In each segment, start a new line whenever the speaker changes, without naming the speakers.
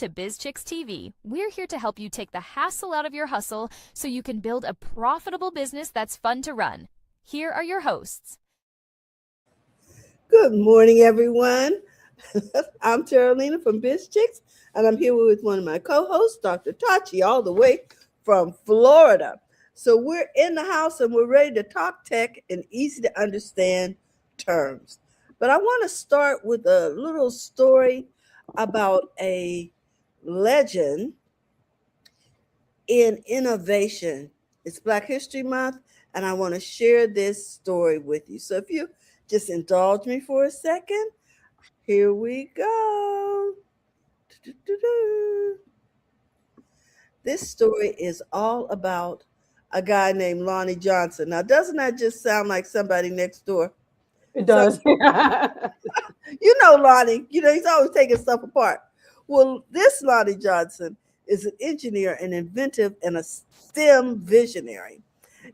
to Biz Chicks TV. We're here to help you take the hassle out of your hustle so you can build a profitable business that's fun to run. Here are your hosts.
Good morning, everyone. I'm Terralina from Biz Chicks, and I'm here with one of my co-hosts, Dr. Tachi, all the way from Florida. So we're in the house and we're ready to talk tech in easy to understand terms. But I want to start with a little story about a legend in innovation. It's Black History Month, and I want to share this story with you. So if you just indulge me for a second, here we go. This story is all about a guy named Lonnie Johnson. Now, doesn't that just sound like somebody next door?
It does.
You know Lonnie, he's always taking stuff apart. Well, this Lonnie Johnson is an engineer, an inventive, and a STEM visionary,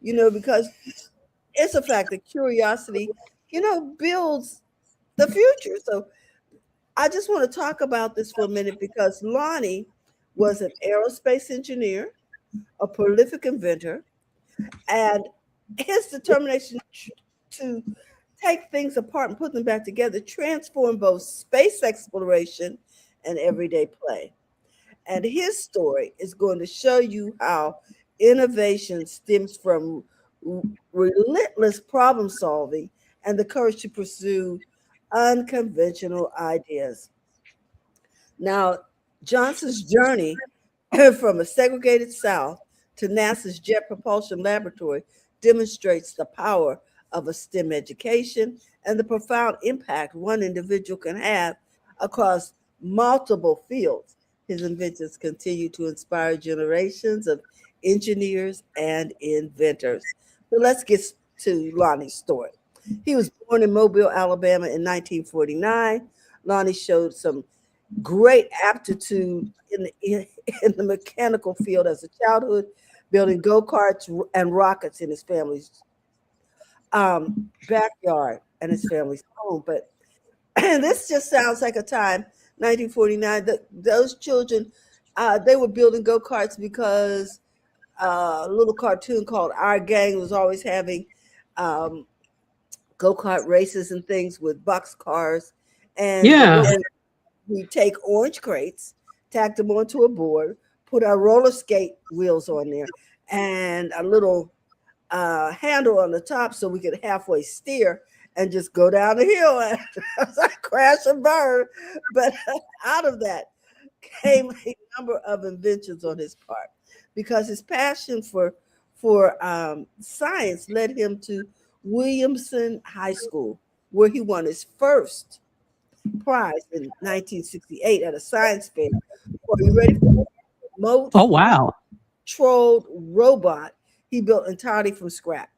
because it's a fact that curiosity, builds the future. So I just want to talk about this for a minute because Lonnie was an aerospace engineer, a prolific inventor, and his determination to take things apart and put them back together transformed both space exploration and everyday play. And his story is going to show you how innovation stems from relentless problem solving and the courage to pursue unconventional ideas. Now, Johnson's journey from a segregated South to NASA's Jet Propulsion Laboratory demonstrates the power of a STEM education and the profound impact one individual can have across multiple fields. His inventions continue to inspire generations of engineers and inventors. So let's get to Lonnie's story. He was born in Mobile, Alabama in 1949. Lonnie showed some great aptitude in the mechanical field as a childhood, building go-karts and rockets in his family's backyard and his family's home. But this just sounds like a time, 1949, that those children, they were building go-karts because a little cartoon called Our Gang was always having go-kart races and things with box cars. And we take orange crates, tack them onto a board, put our roller skate wheels on there, and a little handle on the top so we could halfway steer and just go down the hill and crash and burn. But out of that came a number of inventions on his part because his passion for science led him to Williamson High School, where he won his first prize in 1968 at a science fair. Are you ready for it? Remote controlled robot he built entirely from scratch.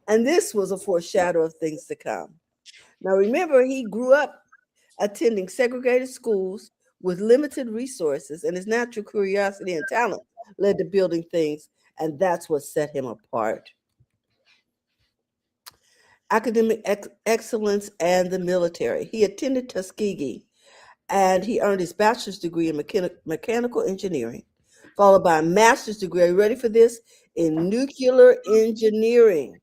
And this was a foreshadow of things to come. Now, remember, he grew up attending segregated schools with limited resources, and his natural curiosity and talent led to building things, and that's what set him apart. Academic excellence and the military. He attended Tuskegee, and he earned his bachelor's degree in mechanical engineering, followed by a master's degree, are you ready for this? In nuclear engineering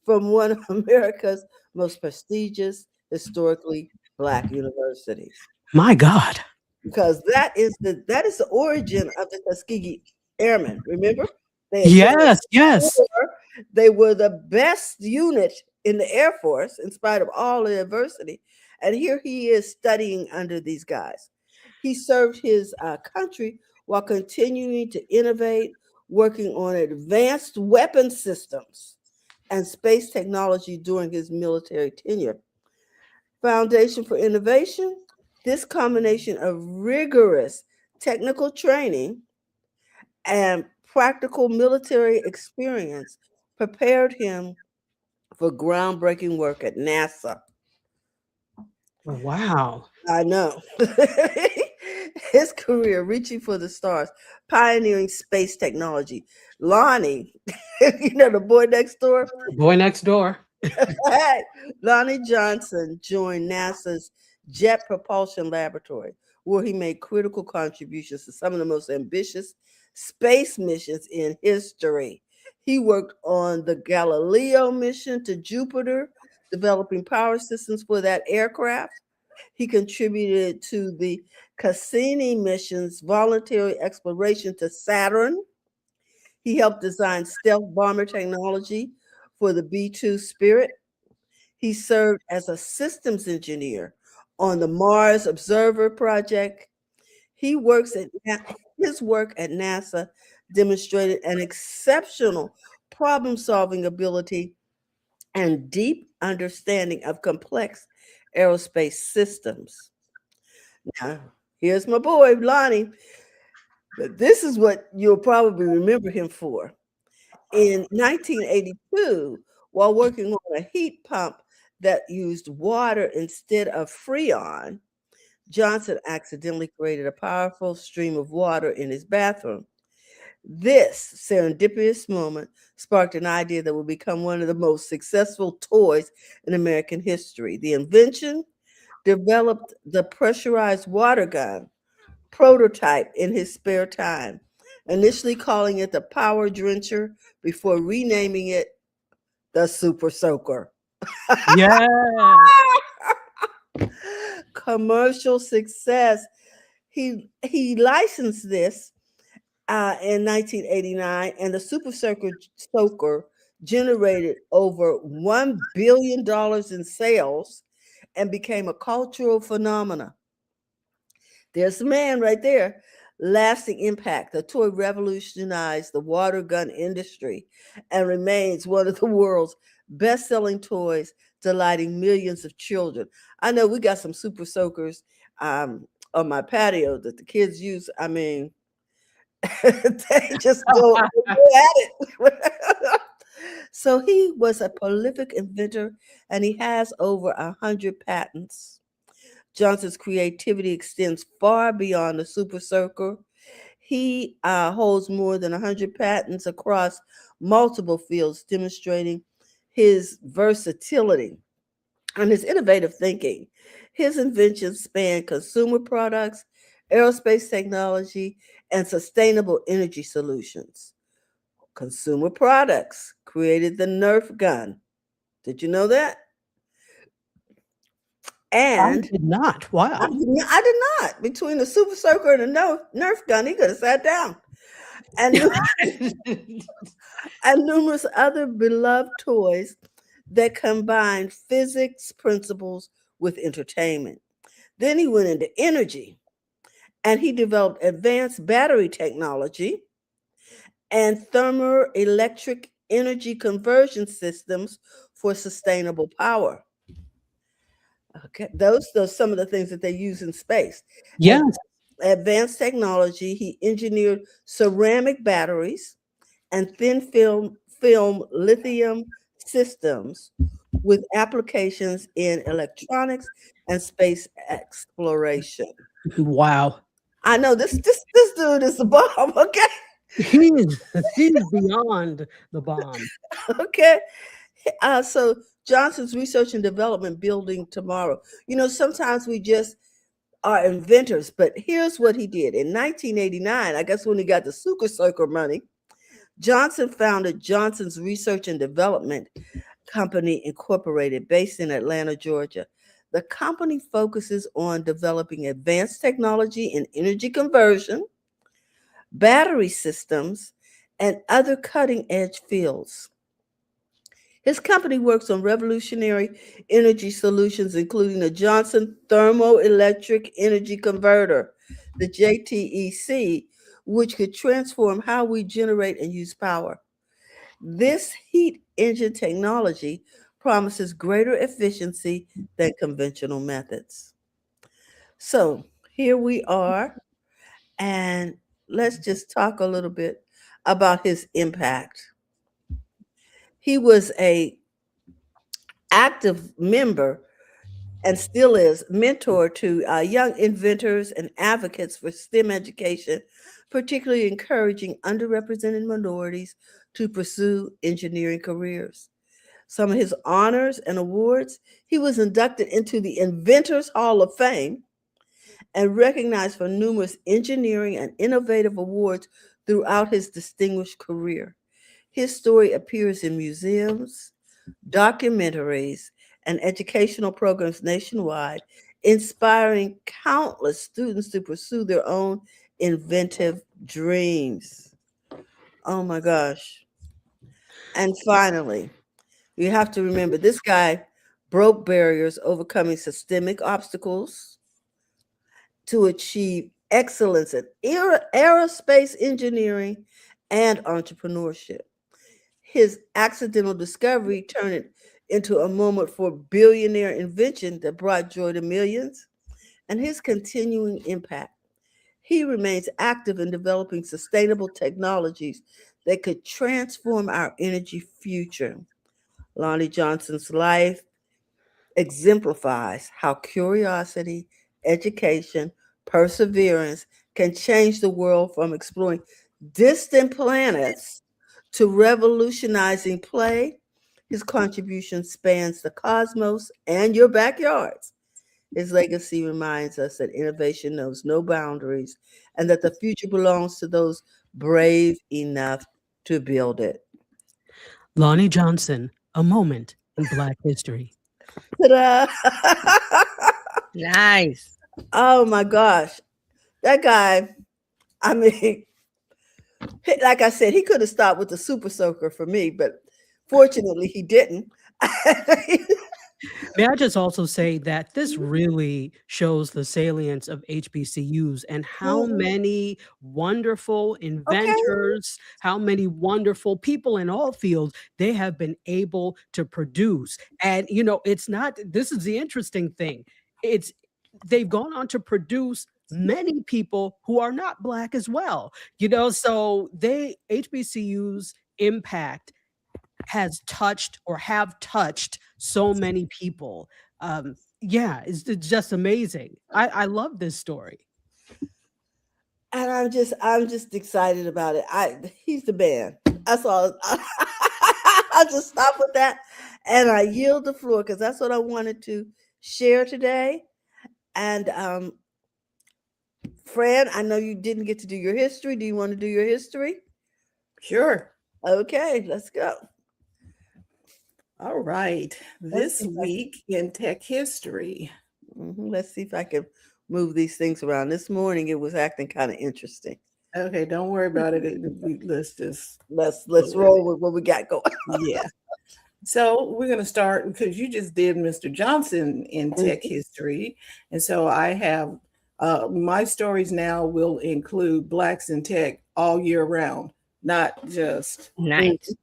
from one of America's most prestigious, historically Black universities.
My God.
Because that is the origin of the Tuskegee Airmen, remember?
Yes.
They were the best unit in the Air Force in spite of all the adversity. And here he is studying under these guys. He served his country while continuing to innovate, working on advanced weapon systems and space technology during his military tenure. Foundation for innovation, this combination of rigorous technical training and practical military experience prepared him for groundbreaking work at NASA.
Wow.
I know. His career reaching for the stars, pioneering space technology. Lonnie, the boy next door.
Boy next door.
Lonnie Johnson joined NASA's Jet Propulsion Laboratory, where he made critical contributions to some of the most ambitious space missions in history. He worked on the Galileo mission to Jupiter, developing power systems for that aircraft. He contributed to the Cassini mission's voluntary exploration to Saturn. He helped design stealth bomber technology for the B 2 Spirit. He served as a systems engineer on the Mars Observer Project. He works at his work at NASA demonstrated an exceptional problem-solving ability and deep understanding of complex aerospace systems. Now, here's my boy Lonnie. But this is what you'll probably remember him for. In 1982, while working on a heat pump that used water instead of Freon, Johnson accidentally created a powerful stream of water in his bathroom. This serendipitous moment sparked an idea that would become one of the most successful toys in American history. The invention developed the pressurized water gun prototype in his spare time, initially calling it the Power Drencher before renaming it the Super Soaker.
Yes.
Commercial success. He licensed this in 1989, and the Soaker generated over $1 billion in sales and became a cultural phenomenon. There's a man right there. Lasting impact. The toy revolutionized the water gun industry and remains one of the world's best selling toys, delighting millions of children. I know we got some super soakers on my patio that the kids use. I mean, they just go at it. So he was a prolific inventor and he has over 100 patents. Johnson's creativity extends far beyond the Super Soaker. He holds more than 100 patents across multiple fields, demonstrating his versatility and his innovative thinking. His inventions span consumer products, aerospace technology, and sustainable energy solutions. Consumer products created the Nerf gun. Did you know that?
I
And
did not. Wow.
I did not. Between the Super Soaker and the Nerf gun, he could have sat down. And, and numerous other beloved toys that combined physics principles with entertainment. Then he went into energy and he developed advanced battery technology and thermoelectric energy conversion systems for sustainable power. Okay, those are some of the things that they use in space.
Yes.
Advanced technology, he engineered ceramic batteries and thin film lithium systems with applications in electronics and space exploration.
Wow.
I know this dude is a bomb, okay?
He is beyond the bomb.
Okay. So Johnson's research and development building tomorrow. You know, sometimes we just are inventors, but here's what he did. In 1989, I guess when he got the Super Soaker money, Johnson founded Johnson's Research and Development Company Incorporated, based in Atlanta, Georgia. The company focuses on developing advanced technology in energy conversion, battery systems, and other cutting edge fields. His company works on revolutionary energy solutions, including the Johnson Thermoelectric Energy Converter, the JTEC, which could transform how we generate and use power. This heat engine technology promises greater efficiency than conventional methods. So here we are, and let's just talk a little bit about his impact. He was a active member and still is mentor to young inventors and advocates for STEM education, particularly encouraging underrepresented minorities to pursue engineering careers. some of his honors and awards. He was inducted into the Inventors Hall of Fame and recognized for numerous engineering and innovative awards throughout his distinguished career. His story appears in museums, documentaries, and educational programs nationwide, inspiring countless students to pursue their own inventive dreams. Oh my gosh. And finally, you have to remember this guy broke barriers, overcoming systemic obstacles to achieve excellence in aerospace engineering and entrepreneurship. His accidental discovery turned it into a moment for billionaire invention that brought joy to millions, and his continuing impact. He remains active in developing sustainable technologies that could transform our energy future. Lonnie Johnson's life exemplifies how curiosity, education, perseverance can change the world from exploring distant planets to revolutionizing play. His contribution spans the cosmos and your backyards. His legacy reminds us that innovation knows no boundaries and that the future belongs to those brave enough to build it.
Lonnie Johnson, a moment in Black history.
Ta-da!
Nice.
Oh my gosh. That guy, I mean, like I said, he could have stopped with the super soaker for me, but fortunately he didn't.
May I just also say that this really shows the salience of HBCUs and how
Mhm.
many wonderful
Okay.
inventors, how many wonderful people in all fields they have been able to produce. And, it's not, this is the interesting thing. It's, they've gone on to produce many people who are not Black as well, so HBCUs impact has touched or have touched so many people. Yeah, it's just amazing. I love this story.
And I'm just excited about it. He's the man. That's all. I'll just stop with that, and I yield the floor because that's what I wanted to share today. And Fran, I know you didn't get to do your history. Do you want to do your history?
Sure.
Okay, let's go.
All right.
Let's
This
see if
week in tech history.
Let's see if I can move these things around. This morning it was acting kind of interesting.
Okay, don't worry about it. Let's just
Let's
go
roll with what we got going.
yeah. So we're going to start because you just did Mr. Johnson in tech history. And so I have my stories now will include Blacks in tech all year round, not just
Nice.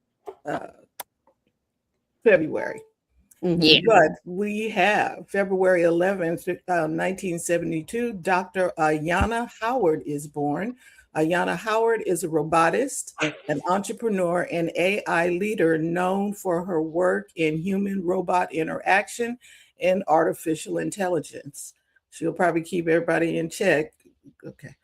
February.
Yeah.
But we have February 11th, 1972, Dr. Ayanna Howard is born. Ayanna Howard is a robotist, an entrepreneur, and AI leader known for her work in human-robot interaction and artificial intelligence. She'll probably keep everybody in check. Okay.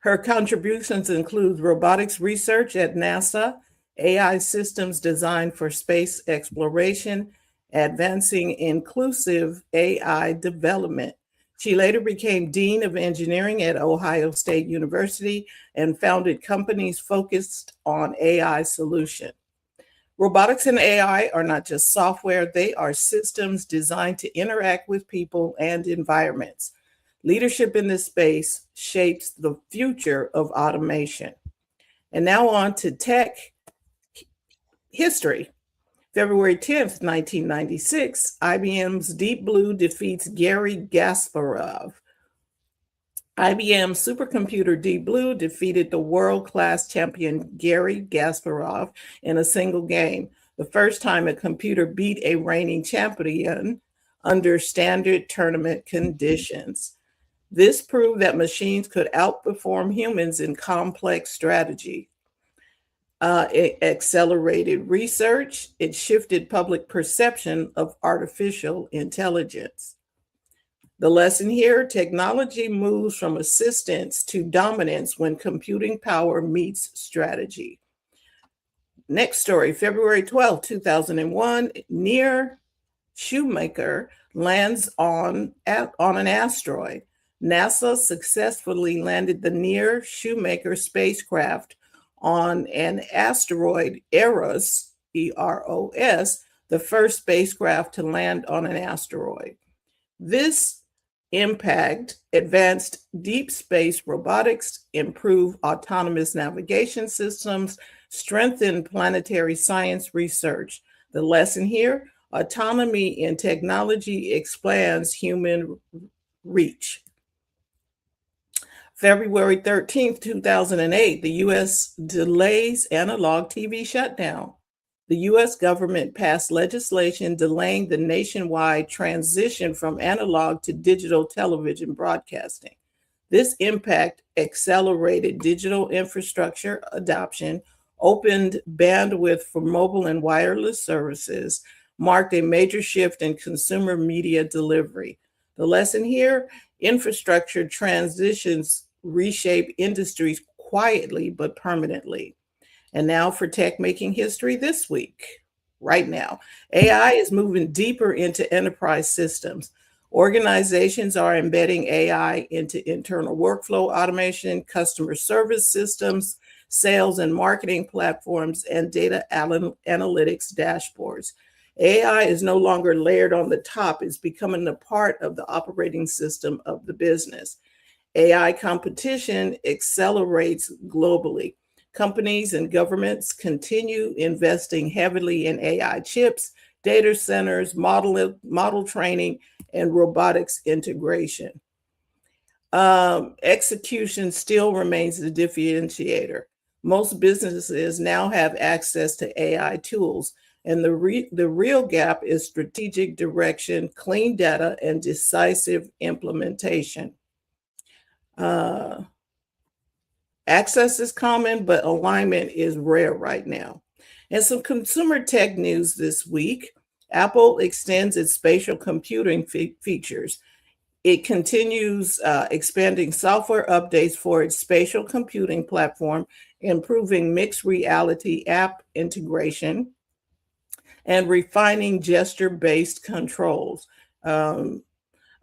Her contributions include robotics research at NASA, AI systems designed for space exploration, advancing inclusive AI development. She later became Dean of Engineering at Ohio State University and founded companies focused on AI solutions. Robotics and AI are not just software, they are systems designed to interact with people and environments. Leadership in this space shapes the future of automation. And now on to tech history. February 10th, 1996, IBM's Deep Blue defeats Garry Kasparov. IBM supercomputer Deep Blue defeated the world-class champion Garry Kasparov in a single game, the first time a computer beat a reigning champion under standard tournament conditions. This proved that machines could outperform humans in complex strategy. It accelerated research. It shifted public perception of artificial intelligence. The lesson here, technology moves from assistance to dominance when computing power meets strategy. Next story, February 12, 2001, Near Shoemaker lands on an asteroid. NASA successfully landed the Near Shoemaker spacecraft on an asteroid, Eros, EROS, the first spacecraft to land on an asteroid. This impact advanced deep space robotics, improved autonomous navigation systems, strengthened planetary science research. The lesson here: autonomy in technology expands human reach. February 13th, 2008, the U.S. delays analog TV shutdown. The U.S. government passed legislation delaying the nationwide transition from analog to digital television broadcasting. This impact accelerated digital infrastructure adoption, opened bandwidth for mobile and wireless services, marked a major shift in consumer media delivery. The lesson here: infrastructure transitions reshape industries quietly but permanently. And now for tech making history this week. Right now, AI is moving deeper into enterprise systems. Organizations are embedding AI into internal workflow automation, customer service systems, sales and marketing platforms, and data analytics dashboards. AI is no longer layered on the top, it's becoming a part of the operating system of the business. AI competition accelerates globally. Companies and governments continue investing heavily in AI chips, data centers, model training, and robotics integration. Execution still remains the differentiator. Most businesses now have access to AI tools, and the real gap is strategic direction, clean data, and decisive implementation. Access is common, but alignment is rare right now. And some consumer tech news this week: Apple extends its spatial computing features. It continues expanding software updates for its spatial computing platform, improving mixed reality app integration, and refining gesture-based controls.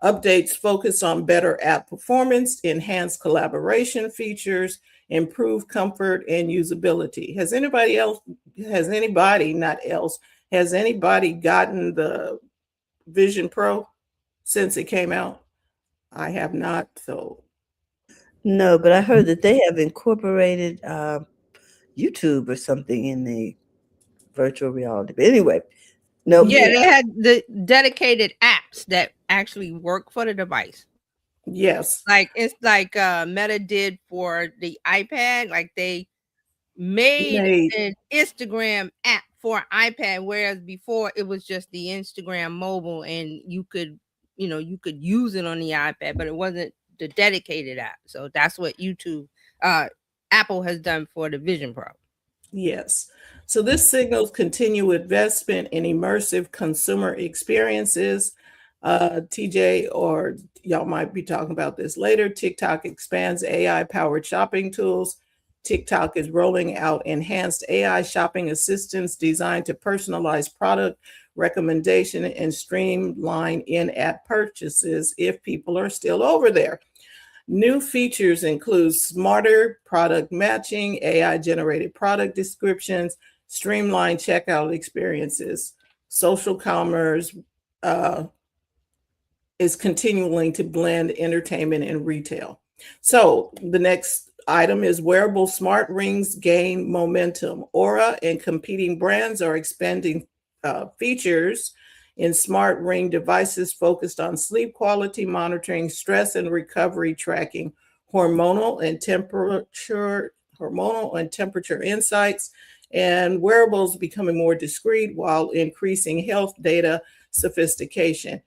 Updates focus on better app performance, enhanced collaboration features, improved comfort and usability. Has anybody gotten the Vision Pro since it came out? I have not, so.
No, but I heard that they have incorporated YouTube or something in the virtual reality. But anyway, no.
Yeah, they had the dedicated apps that actually work for the device.
Yes.
Like it's like Meta did for the iPad. Like they made an Instagram app for iPad, whereas before it was just the Instagram mobile, and you could use it on the iPad, but it wasn't the dedicated app. So that's what Apple has done for the Vision Pro.
Yes. So this signals continued investment in immersive consumer experiences. TJ, or y'all might be talking about this later, TikTok expands AI-powered shopping tools. TikTok is rolling out enhanced AI shopping assistants designed to personalize product recommendation and streamline in-app purchases if people are still over there. New features include smarter product matching, AI-generated product descriptions, streamlined checkout experiences. Social commerce is continuing to blend entertainment and retail. So the next item is wearable smart rings gain momentum. Aura and competing brands are expanding features in smart ring devices focused on sleep quality monitoring, stress and recovery tracking, hormonal and temperature insights, and wearables becoming more discreet while increasing health data sophistication.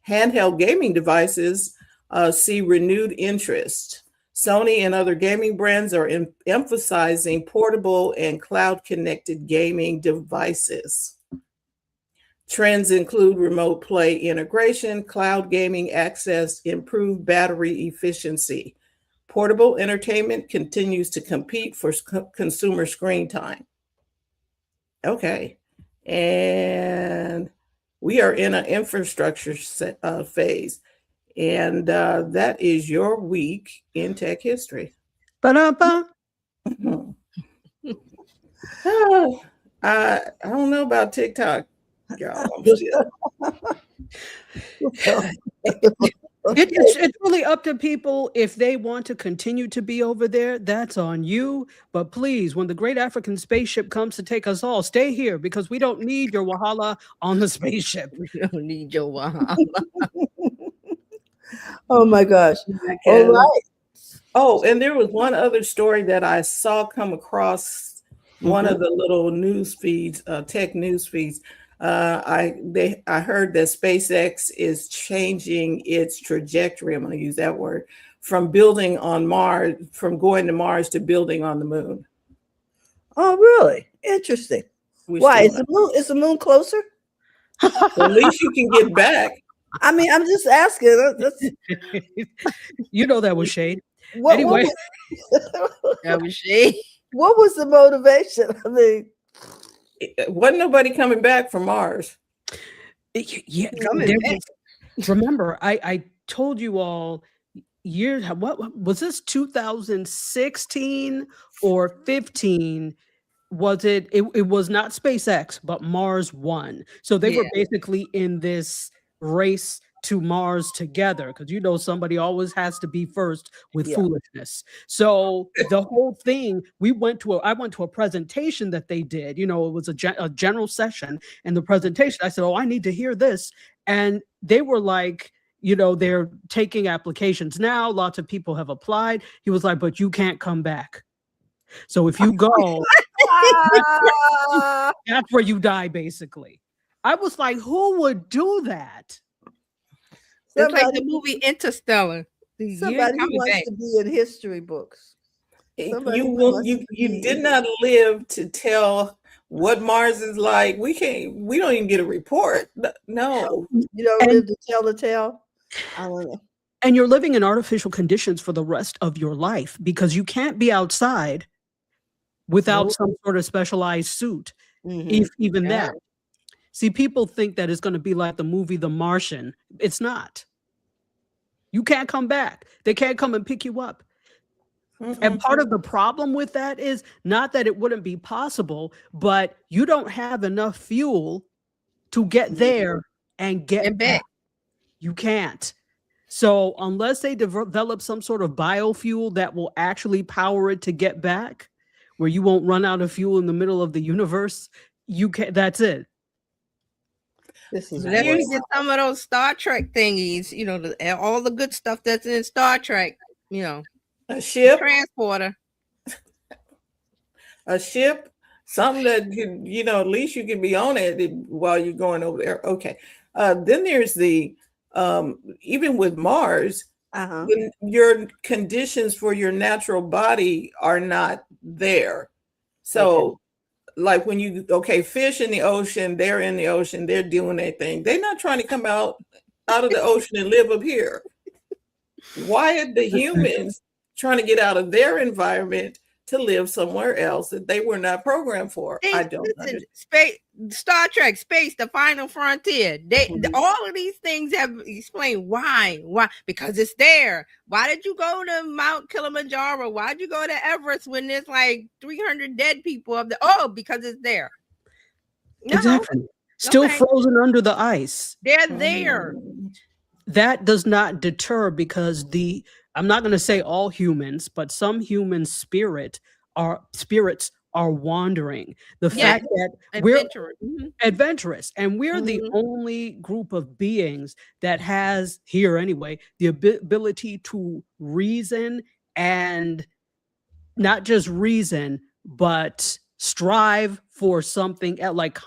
Handheld gaming devices see renewed interest. Sony and other gaming brands are emphasizing portable and cloud-connected gaming devices. Trends include remote play integration, cloud gaming access, improved battery efficiency. Portable entertainment continues to compete for consumer screen time. Okay. And we are in an infrastructure phase. And that is your week in tech history.
Ba-da-ba.
I don't know about TikTok, y'all. I'm still.
It's really up to people. If they want to continue to be over there, that's on you. But please, when the great African spaceship comes to take us all, stay here, because we don't need your wahala on the spaceship.
We don't need your wahala.
Oh my gosh. All right.
Oh, and there was one other story that I saw come across one of the little news feeds, tech news feeds. I heard that SpaceX is changing its trajectory. I'm going to use that word, from building on Mars, from going to Mars to building on the moon.
Oh, really? Interesting. Why is the moon closer?
At least you can get back.
I mean, I'm just asking.
You know that was shade.
Anyway,
That was shade.
What was the motivation? I mean,
wasn't nobody coming back from Mars.
Yeah, remember, I told you all years. What was this? 2016 or 15? Was it? It was not SpaceX, but Mars One. So they were basically in this race to Mars together, because you know somebody always has to be first with foolishness. So the whole thing, I went to a presentation that they did. You know, it was a general session, and the presentation, I said, "Oh, I need to hear this," and they were like, you know, they're taking applications now. Lots of people have applied. He was like, "But you can't come back. So if you go, that's where you die, basically." I was like, who would do that?
It's like the movie Interstellar.
Somebody who wants to be in history books.
You did not live to tell what Mars is like. We don't even get a report. No.
You don't live to tell the tale. I don't know.
And you're living in artificial conditions for the rest of your life, because you can't be outside without some sort of specialized suit. If even that. See, people think that it's going to be like the movie The Martian. It's not. You can't come back. They can't come and pick you up. And part of the problem with that is not that it wouldn't be possible, but you don't have enough fuel to get there and get back. You can't. So unless they develop some sort of biofuel that will actually power it to get back, where you won't run out of fuel in the middle of the universe, you can't. That's it.
Let me get some of those Star Trek thingies, you know, all the good stuff that's in Star Trek, you know.
A ship,
transporter,
a ship, something that can, you know, at least you can be on it while you're going over there. Okay. Then there's the even with Mars, your conditions for your natural body are not there. So like when fish in the ocean, they're in the ocean, they're doing their thing. They're not trying to come out of the ocean and live up here. Why are the humans trying to get out of their environment to live somewhere else that they were not programmed for? I don't understand.
Space, Star Trek, space, the final frontier. All of these things have explained why. Because it's there. Why did you go to Mount Kilimanjaro? Why did you go to Everest when there's like 300 dead people up there? Oh, because it's there.
No. Exactly. Still frozen under the ice.
They're there.
That does not deter, because I'm not going to say all humans, but some human spirits are wandering. The fact that we're adventurous, and we're the only group of beings that has here anyway the ability to reason, and not just reason, but strive for something like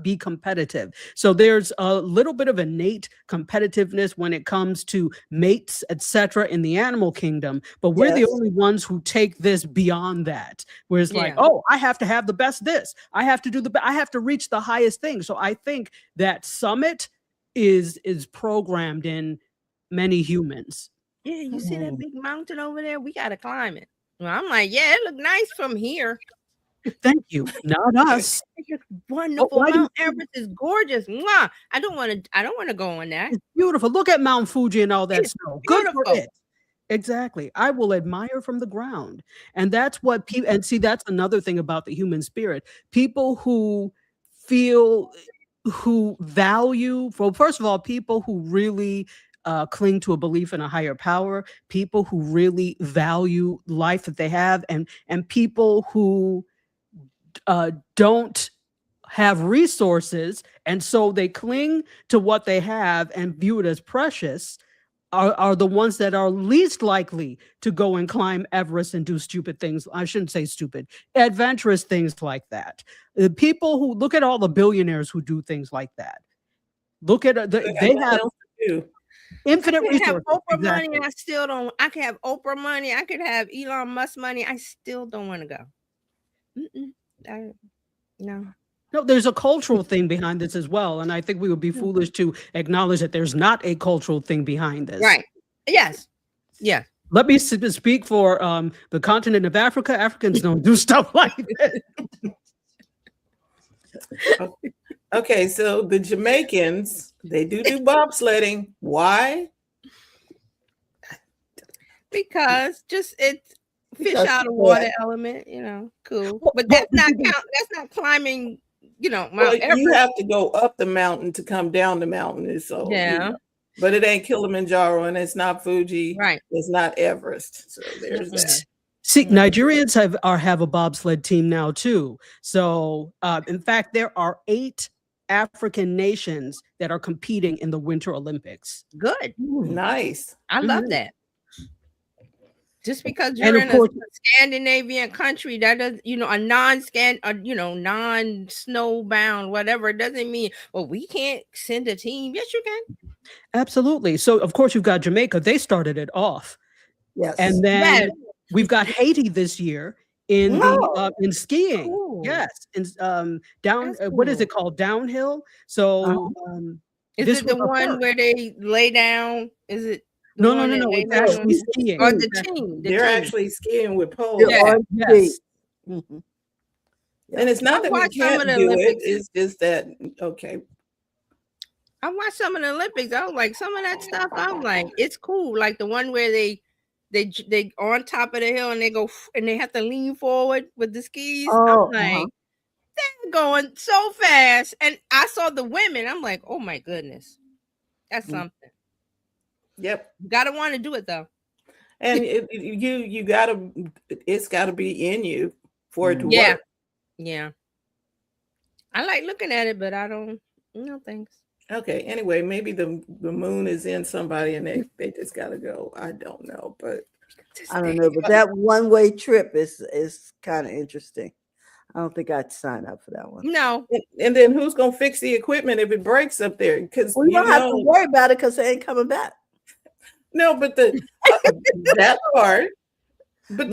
be competitive. So there's a little bit of innate competitiveness when it comes to mates, etc. in the animal kingdom, but we're the only ones who take this beyond that, where it's like, oh, I have to have the best this, I have to I have to reach the highest thing. So I think that summit is programmed in many humans.
Yeah, you see that big mountain over there? We gotta climb it. Well, I'm like, yeah, it look nice from here.
Thank you. Not us.
It's just wonderful.
why do you
Mount Everest is gorgeous. Mwah! I don't want to go on that.
It's beautiful. Look at Mount Fuji and all that
It's
snow. Good for
beautiful.
it. Exactly. I will admire from the ground. And that's what people, and see, that's another thing about the human spirit. People who feel, who value, well, first of all, people who really cling to a belief in a higher power, people who really value life that they have, and people who don't have resources, and so they cling to what they have and view it as precious, are the ones that are least likely to go and climb Everest and do stupid things. I shouldn't say stupid, adventurous things like that. The people who look at all the billionaires who do things like that. Look at they have infinite
I could have
resources.
Oprah
Exactly.
money. I still don't. I could have Oprah money. I could have Elon Musk money. I still don't want to go. No.
No, there's a cultural thing behind this as well. And I think we would be foolish to acknowledge that there's not a cultural thing behind this.
Right. Yes. Yeah.
Let me speak for the continent of Africa. Africans don't do stuff like that.
Okay, so the Jamaicans, they do bobsledding. Why?
Because just it's fish
Because
out of
it's
water
wet.
element, cool.
Well,
But that's not climbing,
Well,
Mount Everest.
you have to go up the mountain to come down the mountain. So
Yeah.
But it ain't Kilimanjaro, and it's not Fuji.
Right.
It's not Everest. So there's that.
See, Nigerians have a bobsled team now too. So, in fact, there are 8 African nations that are competing in the Winter Olympics.
Good.
Nice.
I love that. Just because
And
you're
of
in
course-
a Scandinavian country that does, a non-snowbound, whatever, it doesn't mean, well, we can't send a team. Yes, you can.
Absolutely. So, of course, you've got Jamaica. They started it off.
Yes.
And then
Yes.
we've got Haiti this year in the in skiing.
Cool.
Yes, in down
That's
what is
cool.
it called? Downhill. So
Is
this
it the
was a
one
first.
where they lay down? Is it the
No,
one that lay
it's
down
actually
on-
skiing.
or the team?
They're actually skiing with poles.
You're
Yeah.
on
Yes.
feet. Mhm.
And it's not
I
that we
watched some
can't
of the
do it.
Olympics.
It's just that, okay.
I watched some of the Olympics. I was like, some of that stuff. I was like, it's cool. Like the one where they on top of the hill and they go and they have to lean forward with the skis.
Oh,
I'm like, they're going so fast. And I saw the women. I'm like, oh my goodness, that's something.
Yep.
You gotta want to do it though.
And you gotta, it's gotta be in you for it to
Yeah.
work.
Yeah. I like looking at it, but I don't. No thanks.
Okay. Anyway, maybe the moon is in somebody and they just gotta go. I don't know, but
I don't know, but that one-way trip is kind of interesting. I don't think I'd sign up for that one.
No.
and then who's gonna fix the equipment if it breaks up there? Because
Well, you don't have to worry about it because they ain't coming back.
no, but the that part. But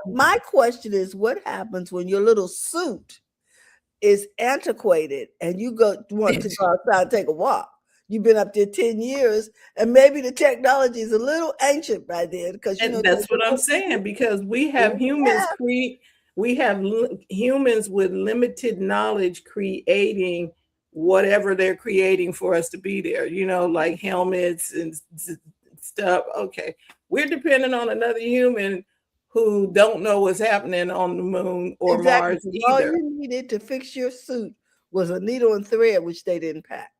My question is, what happens when your little suit is antiquated and you want to go outside and take a walk? You've been up there 10 years, and maybe the technology is a little ancient by then. Because
that's what I'm saying. Because we have humans humans with limited knowledge creating whatever they're creating for us to be there. Like helmets and stuff. Okay, we're depending on another human who don't know what's happening on the moon or Mars either.
All you needed to fix your suit was a needle and thread, which they didn't pack.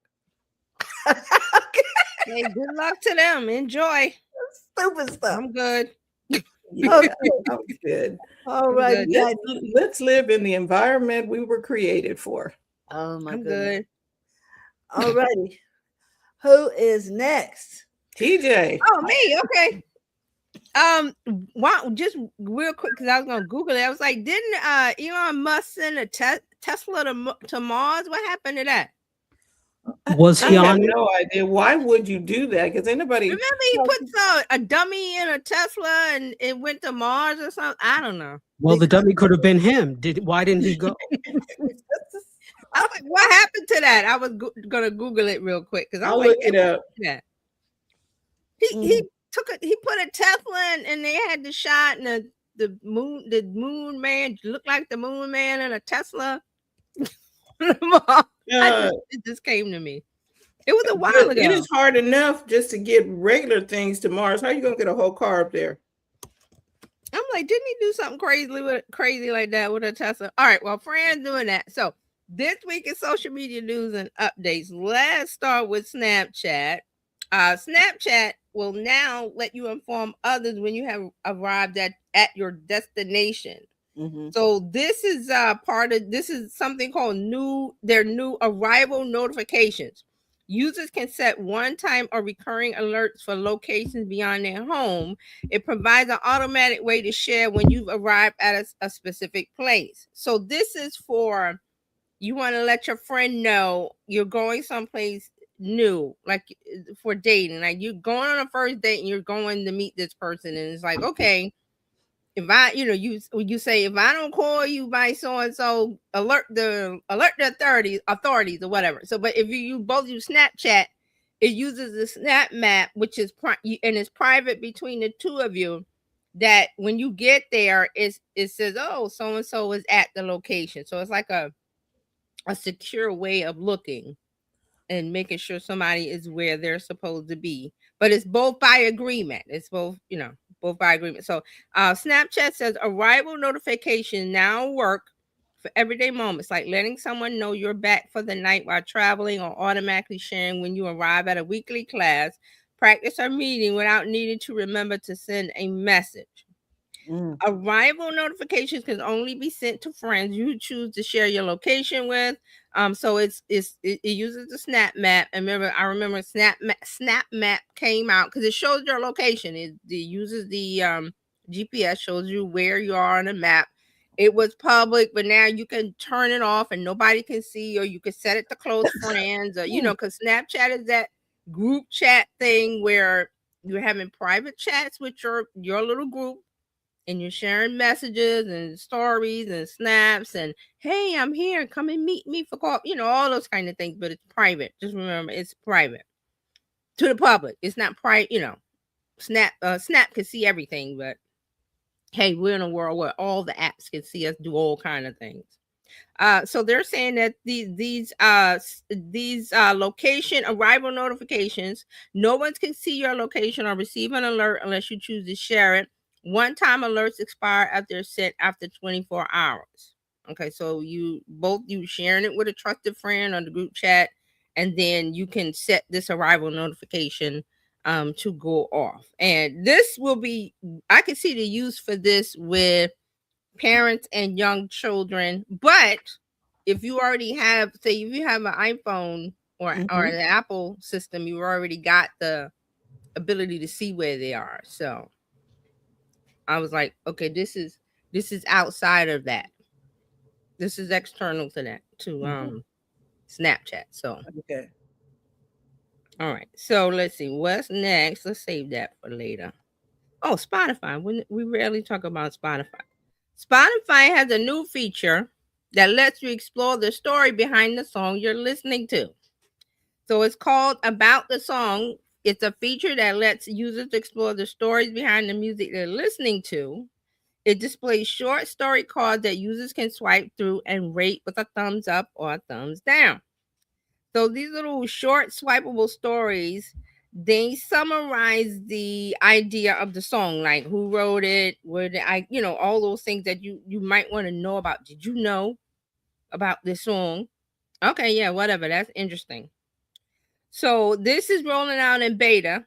Hey, good luck to them. Enjoy.
Stupid stuff.
I'm good.
Yeah, that was good.
All right.
good.
Let's live in the environment we were created for.
Oh my
I'm
goodness.
good.
All righty. Who is next?
TJ.
Oh, me. Okay. Wow, just real quick because I was gonna Google it. I was like, didn't Elon Musk send a Tesla to Mars? What happened to that?
Was
I
he
have
on?
no idea. Why would you do that? Because anybody.
Remember he put a dummy in a Tesla and it went to Mars or something? I don't know.
Well, the dummy could have been him. Why didn't he go?
I was like, what happened to that? I was gonna Google it real quick because
I'll look it up.
Yeah. He put a Tesla in, and they had the shot, and moon man looked like the moon man in a Tesla. It just came to me. It was a while ago.
It is hard enough just to get regular things to Mars. How are you gonna get a whole car up there?
I'm like, didn't he do something crazy like that with a Tesla? All right, well, Fran's doing that. So this week in social media news and updates, let's start with Snapchat. Snapchat will now let you inform others when you have arrived at your destination.
Mm-hmm.
So this is this is something called their new arrival notifications. Users can set one-time or recurring alerts for locations beyond their home. It provides an automatic way to share when you've arrived at a specific place. So this is for you want to let your friend know you're going someplace new, like for dating. Like you're going on a first date and you're going to meet this person, and it's like, okay, if I, you say, if I don't call you by so and so, alert the authorities or whatever. So, but if you both use Snapchat, it uses the Snap Map, which is and it's private between the two of you. That when you get there, it says, oh, so and so is at the location. So it's like a secure way of looking and making sure somebody is where they're supposed to be. But it's both by agreement. It's both, both by agreement. So Snapchat says arrival notification now work for everyday moments, like letting someone know you're back for the night while traveling, or automatically sharing when you arrive at a weekly class, practice, or meeting without needing to remember to send a message. Arrival notifications can only be sent to friends you choose to share your location with. So it uses the Snap Map. And I remember Snap Map came out because it shows your location. It uses the GPS, shows you where you are on the map. It was public, but now you can turn it off and nobody can see, or you can set it to close friends, or because Snapchat is that group chat thing where you're having private chats with your little group. And you're sharing messages and stories and snaps and, hey, I'm here, come and meet me for coffee, all those kind of things. But it's private. Just remember, it's private to the public. It's not private. Snap can see everything, but hey, we're in a world where all the apps can see us do all kind of things. So they're saying that these location arrival notifications, no one can see your location or receive an alert unless you choose to share it. One-time alerts expire after they're sent after 24 hours. Okay, so you sharing it with a trusted friend on the group chat, and then you can set this arrival notification to go off. And this will be, I can see the use for this with parents and young children. But if you already have, say, if you have an iPhone or an Apple system, you already got the ability to see where they are. So I was like, okay, this is outside of that. This is external to that, to Snapchat. So
okay.
All right. So let's see what's next. Let's save that for later. Oh, Spotify. We rarely talk about Spotify. Spotify has a new feature that lets you explore the story behind the song you're listening to. So it's called About the Song. It's a feature that lets users explore the stories behind the music they're listening to. It displays short story cards that users can swipe through and rate with a thumbs up or a thumbs down. So these little short swipeable stories, they summarize the idea of the song, like who wrote it, all those things that you might want to know about. Did you know about this song? Okay, yeah, whatever. That's interesting. So this is rolling out in beta,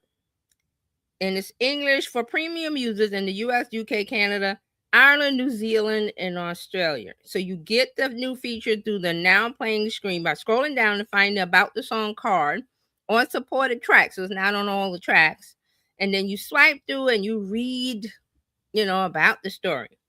and it's English for premium users in the US, UK, Canada, Ireland, New Zealand, and Australia. So you get the new feature through the now playing screen by scrolling down to find the About the Song card on supported tracks. So it's not on all the tracks. And then you swipe through and you read, about the story.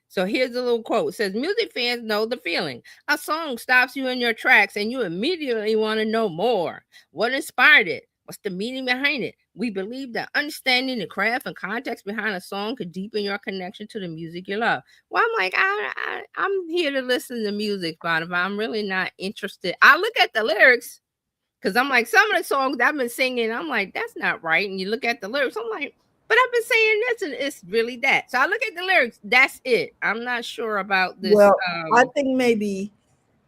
So here's a little quote. It says, music fans know the feeling. A song stops you in your tracks and you immediately want to know more. What inspired it? What's the meaning behind it? We believe that understanding the craft and context behind a song could deepen your connection to the music you love. Well, I'm like, I'm here to listen to music, but if I'm really not interested, I look at the lyrics because I'm like, some of the songs I've been singing, I'm like, that's not right. And you look at the lyrics, I'm like, But I've been saying this, and it's really that. So I look at the lyrics. That's it. I'm not sure about this.
Well, I think maybe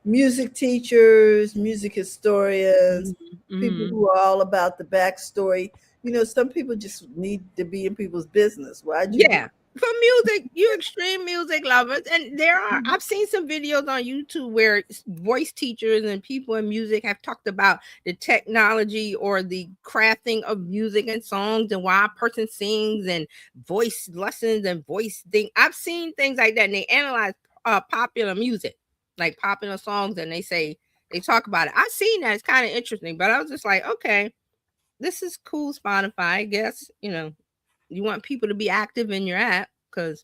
music teachers, music historians, people
Mhm.
who are all about the backstory. You know, some people just need to be in people's business. Why'd you do?
Yeah. For music, you extreme music lovers, and
Mhm.
I've seen some videos on YouTube where voice teachers and people in music have talked about the technology or the crafting of music and songs and why a person sings and voice lessons and voice thing. I've seen things like that, and they analyze popular music, like popular songs, and they talk about it. I've seen that. It's kind of interesting, but I was just like, okay, this is cool, Spotify. I guess, you want people to be active in your app because,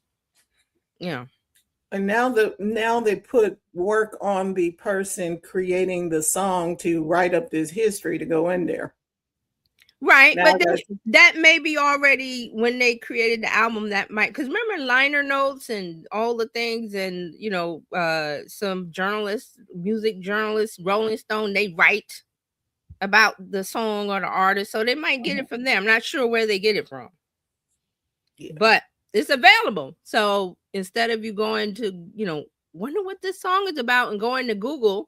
And now they put work on the person creating the song to write up this history to go in there.
right.
Now
But then that may be already when they created the album. That might, because remember liner notes and all the things, and some journalists, music journalists, Rolling Stone, they write about the song or the artist, so they might get it from them. I'm not sure where they get it from.
Yeah.
But it's available. So instead of you going to, wonder what this song is about and going to Google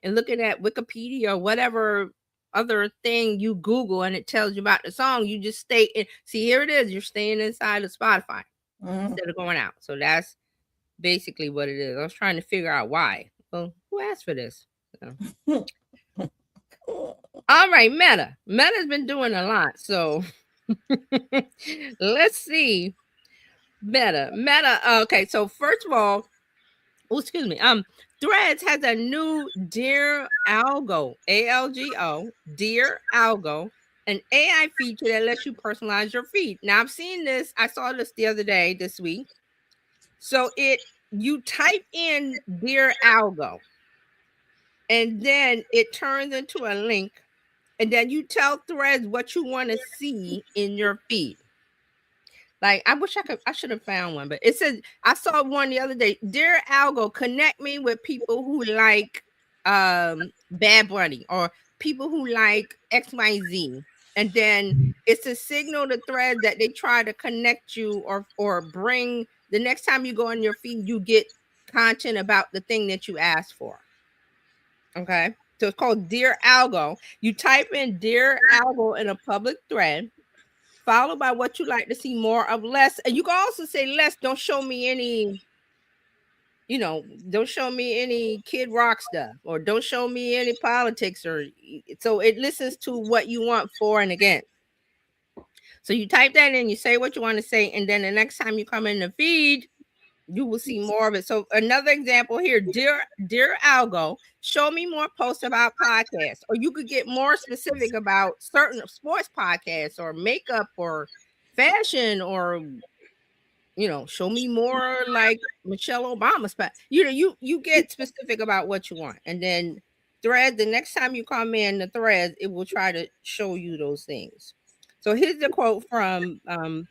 and looking at Wikipedia or whatever other thing you Google and it tells you about the song, you just stay in. See, here it is. You're staying inside of Spotify instead of going out. So that's basically what it is. I was trying to figure out why. Well, who asked for this? So. All right, Meta. Meta's been doing a lot. So let's see. Meta. Okay, so first of all, excuse me. Threads has a new Dear Algo, ALGO, Dear Algo, an AI feature that lets you personalize your feed. Now I've seen this. I saw this the other day, this week. So you type in Dear Algo, and then it turns into a link, and then you tell Threads what you want to see in your feed. Like, I should have found one, but it says, I saw one the other day. Dear Algo, connect me with people who like Bad Bunny or people who like XYZ. And then it's a signal to Threads that they try to connect you or bring the next time you go on your feed, you get content about the thing that you asked for. Okay. So it's called Dear Algo. You type in Dear Algo in a public thread, followed by what you like to see more of, less. And you can also say less, don't show me any, don't show me any Kid Rock stuff, or don't show me any politics, or so it listens to what you want for and against. So you type that in, you say what you want to say, and then the next time you come in the feed, you will see more of it. So another example here, dear Algo, show me more posts about podcasts, or you could get more specific about certain sports podcasts or makeup or fashion, or show me more like Michelle Obama's you get specific about what you want, and then Thread, the next time you come in the Threads, it will try to show you those things. So here's the quote from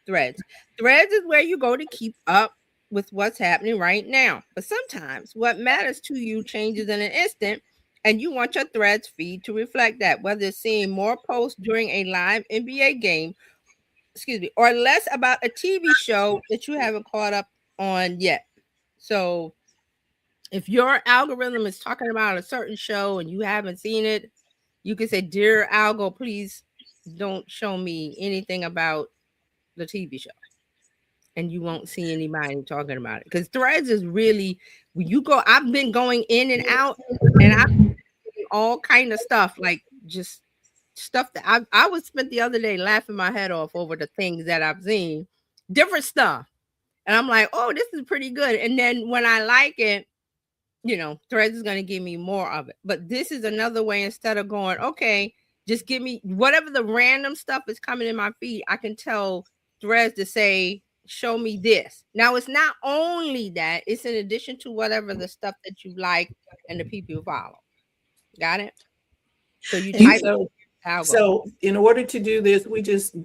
Threads. Threads is where you go to keep up with what's happening right now, but sometimes what matters to you changes in an instant, and you want your Threads feed to reflect that, whether it's seeing more posts during a live NBA game, or less about a TV show that you haven't caught up on yet. So if your algorithm is talking about a certain show and you haven't seen it, you can say, Dear Algo, please don't show me anything about the TV show. And you won't see anybody talking about it. Because Threads is really, when you go, I've been going in and out, and I've seen all kind of stuff, like just stuff that I was spent the other day laughing my head off over the things that I've seen, different stuff. And I'm like, oh, this is pretty good. And then when I like it, Threads is going to give me more of it. But this is another way, instead of going, okay, just give me whatever the random stuff is coming in my feed, I can tell Threads to say, show me this. Now, it's not only that, it's in addition to whatever the stuff that you like and the people you follow. Got it? So you type
so in order to do this, we just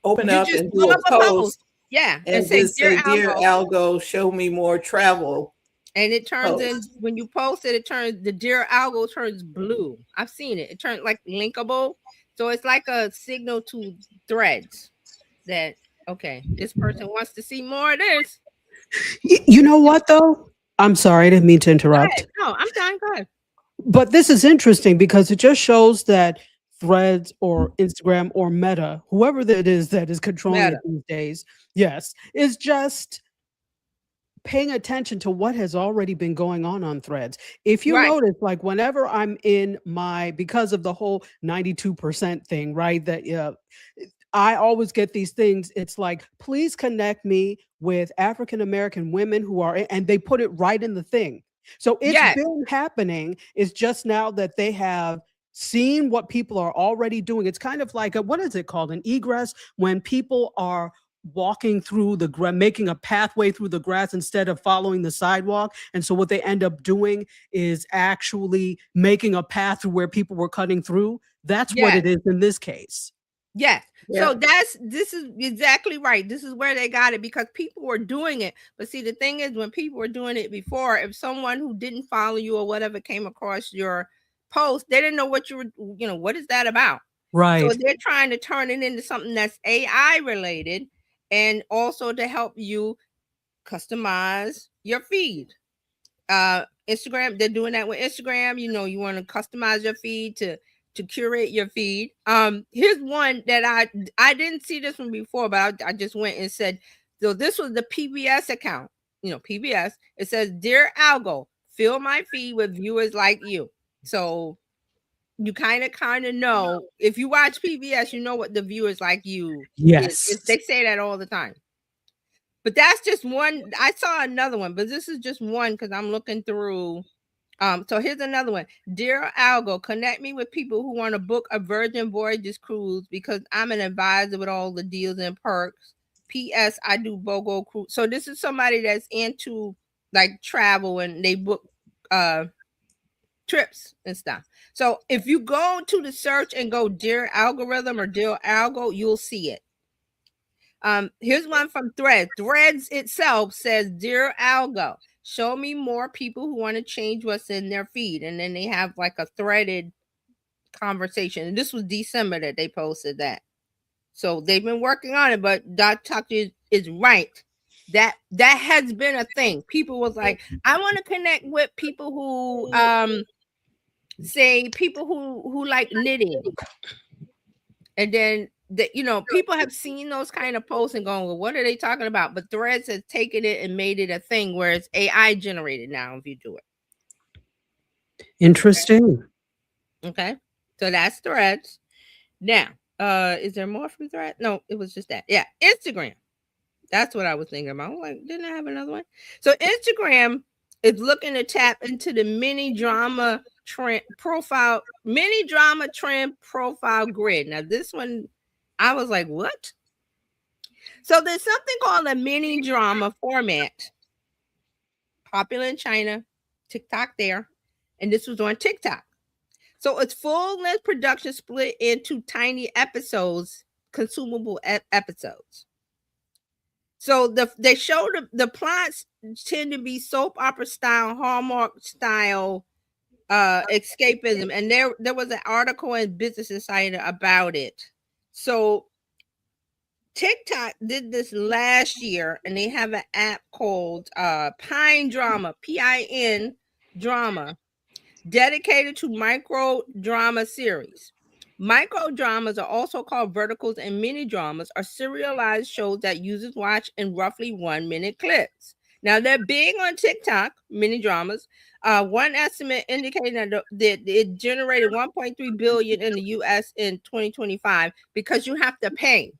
open up and do a post.
Yeah.
And just say, Dear Algo, show me more travel.
And it turns in, when you post it, the Dear Algo turns blue. I've seen it. It turns like linkable. So it's like a signal to Threads that Okay, this person wants to see more of this.
You know what though? I'm sorry, I didn't mean to interrupt.
No, I'm done. Go ahead.
But this is interesting because it just shows that Threads or Instagram or Meta, whoever that is that is controlling it
Meta.
these days, yes, is just paying attention to what has already been going on Threads. If you
Right.
notice, like whenever I'm in my, because of the whole 92% thing, right? That I always get these things. It's like, please connect me with African American women who are, and they put it right in the thing. So it's
Yes.
been happening. It's just now that they have seen what people are already doing. It's kind of like what is it called? An egress, when people are walking through the grass, making a pathway through the grass instead of following the sidewalk. And so what they end up doing is actually making a path through where people were cutting through. That's what
Yes.
it is in this case.
Yes.
Yeah.
So this is exactly right. This is where they got it, because people were doing it. But see, the thing is, when people were doing it before, if someone who didn't follow you or whatever came across your post, they didn't know what you were, what is that about?
Right.
So they're trying to turn it into something that's AI related, and also to help you customize your feed. Instagram, they're doing that with Instagram. You want to customize your feed to curate your feed. Here's one that I didn't see this one before, but I just went and said, so this was the PBS account. PBS. It says, "Dear Algo, fill my feed with viewers like you." So you kind of know, if you watch PBS, you know what the viewers like you is. They say that all the time. But that's just one. I saw another one, but this is just one because I'm looking through. So here's another one. "Dear Algo, connect me with people who want to book a Virgin Voyages cruise because I'm an advisor with all the deals and perks. P.S. I do BOGO cruise." So this is somebody that's into like travel, and they book trips and stuff. So if you go to the search and go "Dear Algorithm" or "Dear Algo," you'll see it. Here's one from Threads. Threads itself says, "Dear Algo, show me more people who want to change what's in their feed." And then they have like a threaded conversation. And this was December that they posted that. So they've been working on it, but Dr. Tucker is right. That has been a thing. People was like, I want to connect with people who say people who like knitting. And then people have seen those kind of posts and going, well, what are they talking about? But Threads has taken it and made it a thing where it's AI generated now if you do it.
Interesting.
Okay. So that's Threads. Now, is there more from Threads? No, it was just that. Yeah, Instagram. That's what I was thinking about. I'm like, didn't I have another one? So Instagram is looking to tap into the mini drama trend profile grid. Now, this one, I was like, what? So there's something called a mini drama format, popular in China, TikTok there, and this was on TikTok. So it's full-length production split into tiny episodes, consumable episodes. So they show the plots tend to be soap opera style, Hallmark style escapism, and there was an article in Business Insider about it. So TikTok did this last year, and they have an app called Pine Drama, PIN Drama, dedicated to micro drama series. Micro dramas are also called verticals, and mini dramas are serialized shows that users watch in roughly 1 minute clips. Now they're big on TikTok, mini dramas. One estimate indicating that it generated 1.3 billion in the US in 2025 because you have to pay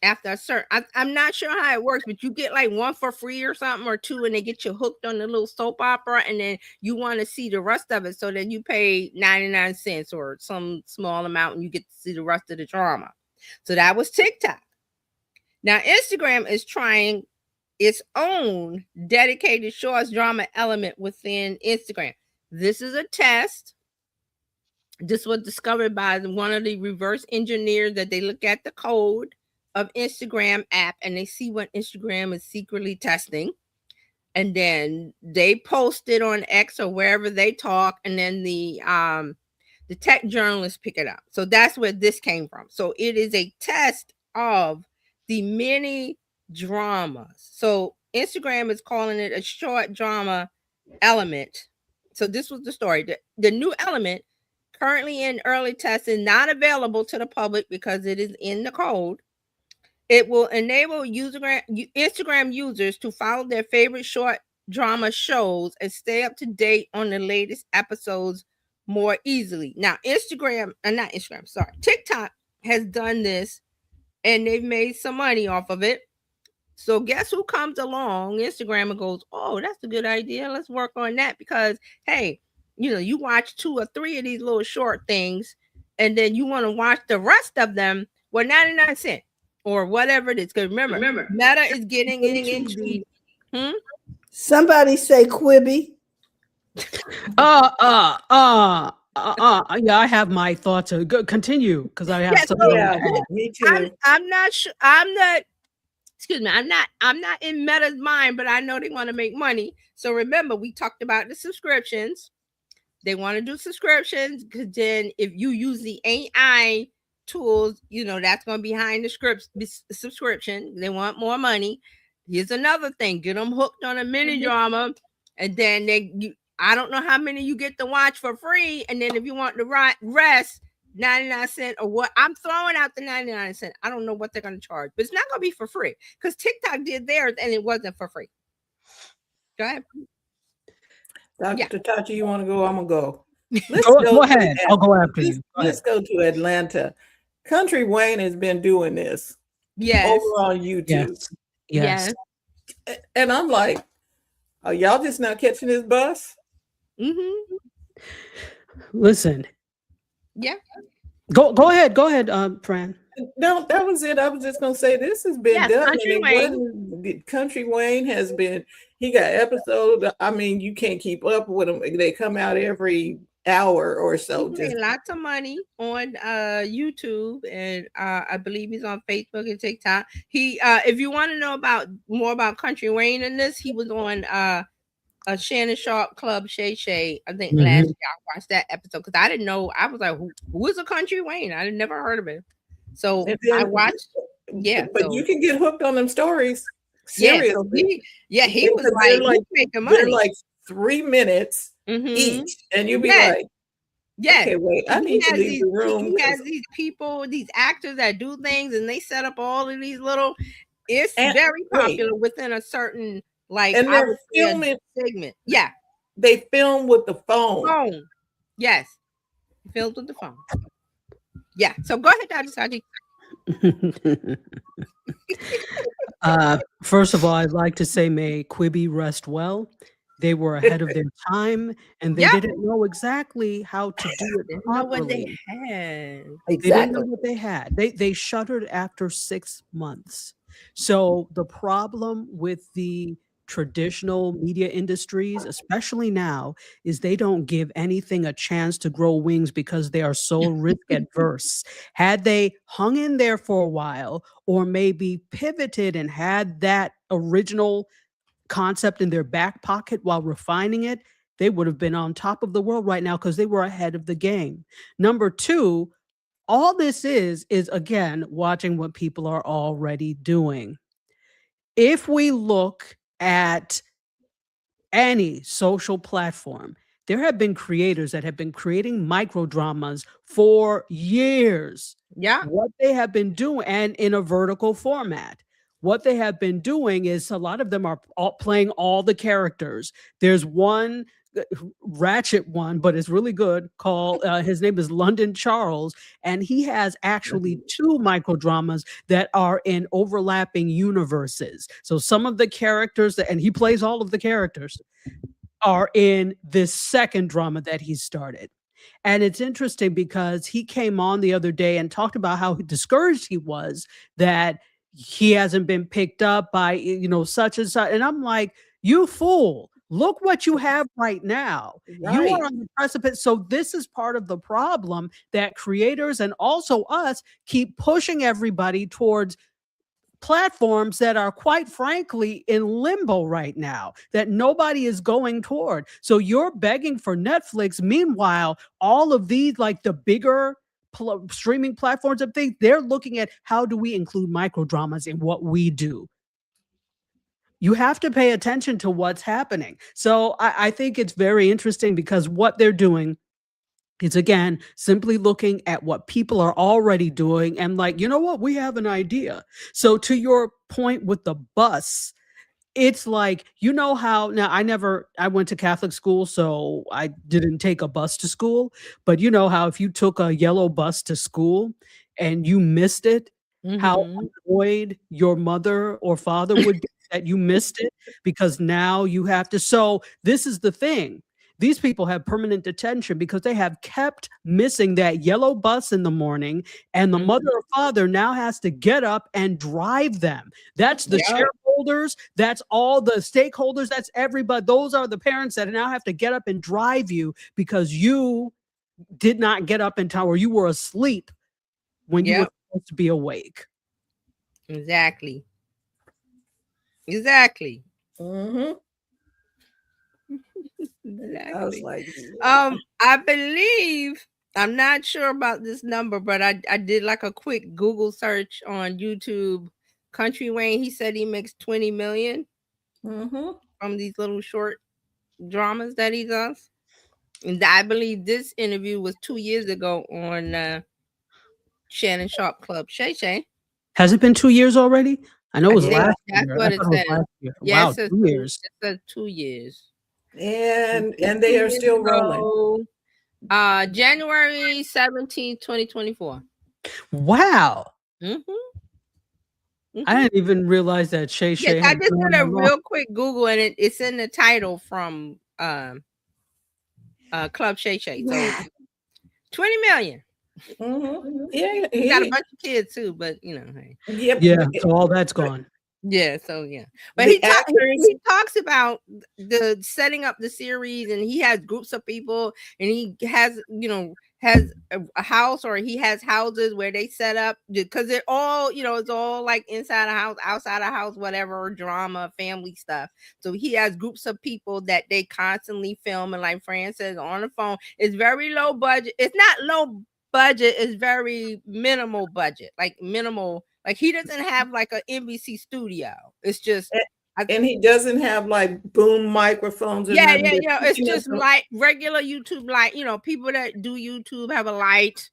after a certain. I'm not sure how it works, but you get like one for free or something, or two, and they get you hooked on the little soap opera, and then you want to see the rest of it, so then you pay 99 cents or some small amount and you get to see the rest of the drama. So that was TikTok. Now Instagram is trying its own dedicated shorts drama element within Instagram. This is a test. This was discovered by one of the reverse engineers, that they look at the code of Instagram app and they see what Instagram is secretly testing. And then they post it on X or wherever they talk, and then the tech journalists pick it up. So that's where this came from. So it is a test of the mini dramas. So Instagram is calling it a short drama element. So this was the story. The new element, currently in early testing, not available to the public because it is in the code. It will enable Instagram users to follow their favorite short drama shows and stay up to date on the latest episodes more easily. Now, TikTok has done this and they've made some money off of it. So guess who comes along, Instagram, and goes, oh, that's a good idea. Let's work on that because, hey, you watch 2 or 3 of these little short things and then you want to watch the rest of them for 99 cents or whatever it is. Because remember, Meta is getting into the...
Somebody say Quibi.
Yeah, I have my thoughts. Continue because I have some.
Yeah, me too.
I'm not sure. Excuse me. I'm not in Meta's mind, but I know they want to make money. So remember, we talked about the subscriptions. They want to do subscriptions because then if you use the AI tools, that's going to be behind the subscription. They want more money. Here's another thing: get them hooked on a mini drama, and then I don't know how many you get to watch for free, and then if you want the rest, 99 cents or what? I'm throwing out the 99 cents. I don't know what they're going to charge, but it's not going to be for free because TikTok did theirs and it wasn't for free. Go ahead.
Dr. Tachi, you want to go? I'm going to go.
Go ahead. I'll go after you.
Let's go to Atlanta. Country Wayne has been doing this over on YouTube.
Yes.
And I'm like, are y'all just not catching this bus?
Mm-hmm.
Listen.
Yeah.
Go ahead, Fran.
No, that was it. I was just gonna say this has been done. Country Wayne has been. He got episodes. I mean, you can't keep up with them. They come out every hour or so.
He made lots of money on YouTube, and I believe he's on Facebook and TikTok. He, if you want to know more about Country Wayne in this, he was on a Shannon Sharp Club Shay. I think last year I watched that episode because I didn't know. I was like, who is a Country Wayne? I had never heard of him. So I watched. Yeah,
but you can get hooked on them stories.
Seriously. He was like making money.
They're like 3 minutes each, and you'll be like, okay, wait, I need to leave the room.
He has these people, these actors that do things, and they set up all of these little. It's very popular within a certain
and they're filming
segment. Yeah,
they film with the phone.
Yes, filmed with the phone. Yeah. So go ahead, Dr. Saji.
First of all, I'd like to say, may Quibi rest well. They were ahead of their time, and they didn't know exactly how to do it properly.
What they had.
They didn't know what they had. They shuttered after 6 months. So the problem with the traditional media industries, especially now, is they don't give anything a chance to grow wings because they are so risk adverse. Had they hung in there for a while, or maybe pivoted and had that original concept in their back pocket while refining it, they would have been on top of the world right now because they were ahead of the game. Number two, all this is again watching what people are already doing. If we look at any social platform, there have been creators that have been creating micro dramas for years.
Yeah.
What they have been doing, and in a vertical format, what they have been doing is a lot of them are playing all the characters. There's one ratchet one, but it's really good, called his name is London Charles, and he has actually 2 micro dramas that are in overlapping universes. So some of the characters and he plays all of the characters are in this second drama that he started. And it's interesting because he came on the other day and talked about how discouraged he was that he hasn't been picked up by such and such, and I'm like, you fool. Look what you have right now. Right. You are on the precipice. So this is part of the problem, that creators and also us keep pushing everybody towards platforms that are, quite frankly, in limbo right now, that nobody is going toward. So you're begging for Netflix. Meanwhile, all of these, like the bigger streaming platforms and things, they're looking at how do we include micro dramas in what we do. You have to pay attention to what's happening. So I think it's very interesting because what they're doing is, again, simply looking at what people are already doing and like, you know what, we have an idea. So to your point with the bus, it's like, you know how now I went to Catholic school, so I didn't take a bus to school, but you know how if you took a yellow bus to school and you missed it, how annoyed your mother or father would be that you missed it because now you have to. So this is the thing. These people have permanent detention because they have kept missing that yellow bus in the morning, and the mother or father now has to get up and drive them. That's the shareholders, that's all the stakeholders, that's everybody. Those are the parents that now have to get up and drive you because you did not get up in time or you were asleep when you were supposed to be awake.
Exactly. Exactly.
Mhm.
Exactly.
I was like,
I believe, I'm not sure about this number, but I did like a quick Google search on YouTube. Country Wayne, he said he makes 20 million from these little short dramas that he does. And I believe this interview was 2 years ago on Shannon Sharp Club Shay Shay.
Has it been 2 years already? I know it was last
That's
year.
what
I
it
thought it was
says.
last year.
Yeah,
Wow,
it says
2 years.
It says 2 years.
and they are still rolling.
January 17th, 2024.
Wow.
I
didn't even realize that Shay Shay
I
had
just
gone
did a
along.
real quick Google and it's in the title from Club Shay Shay. So 20 million.
Yeah,
He got a bunch of kids too, but you know, hey.
Yeah, so all that's gone.
Yeah, so yeah. But
The
he talks about the setting up the series, and he has groups of people, and he has, you know, has a house, or he has houses where they set up because they're all, you know, it's all like inside a house, outside a house, whatever, drama, family stuff. So he has groups of people that they constantly film, and like Fran says, on the phone. It's very low budget. It's not low budget, it's very minimal budget, like minimal. Like he doesn't have like an NBC studio. It's just,
and he doesn't have like boom microphones. Or nothing.
It's just like regular YouTube light. You know, people that do YouTube have a light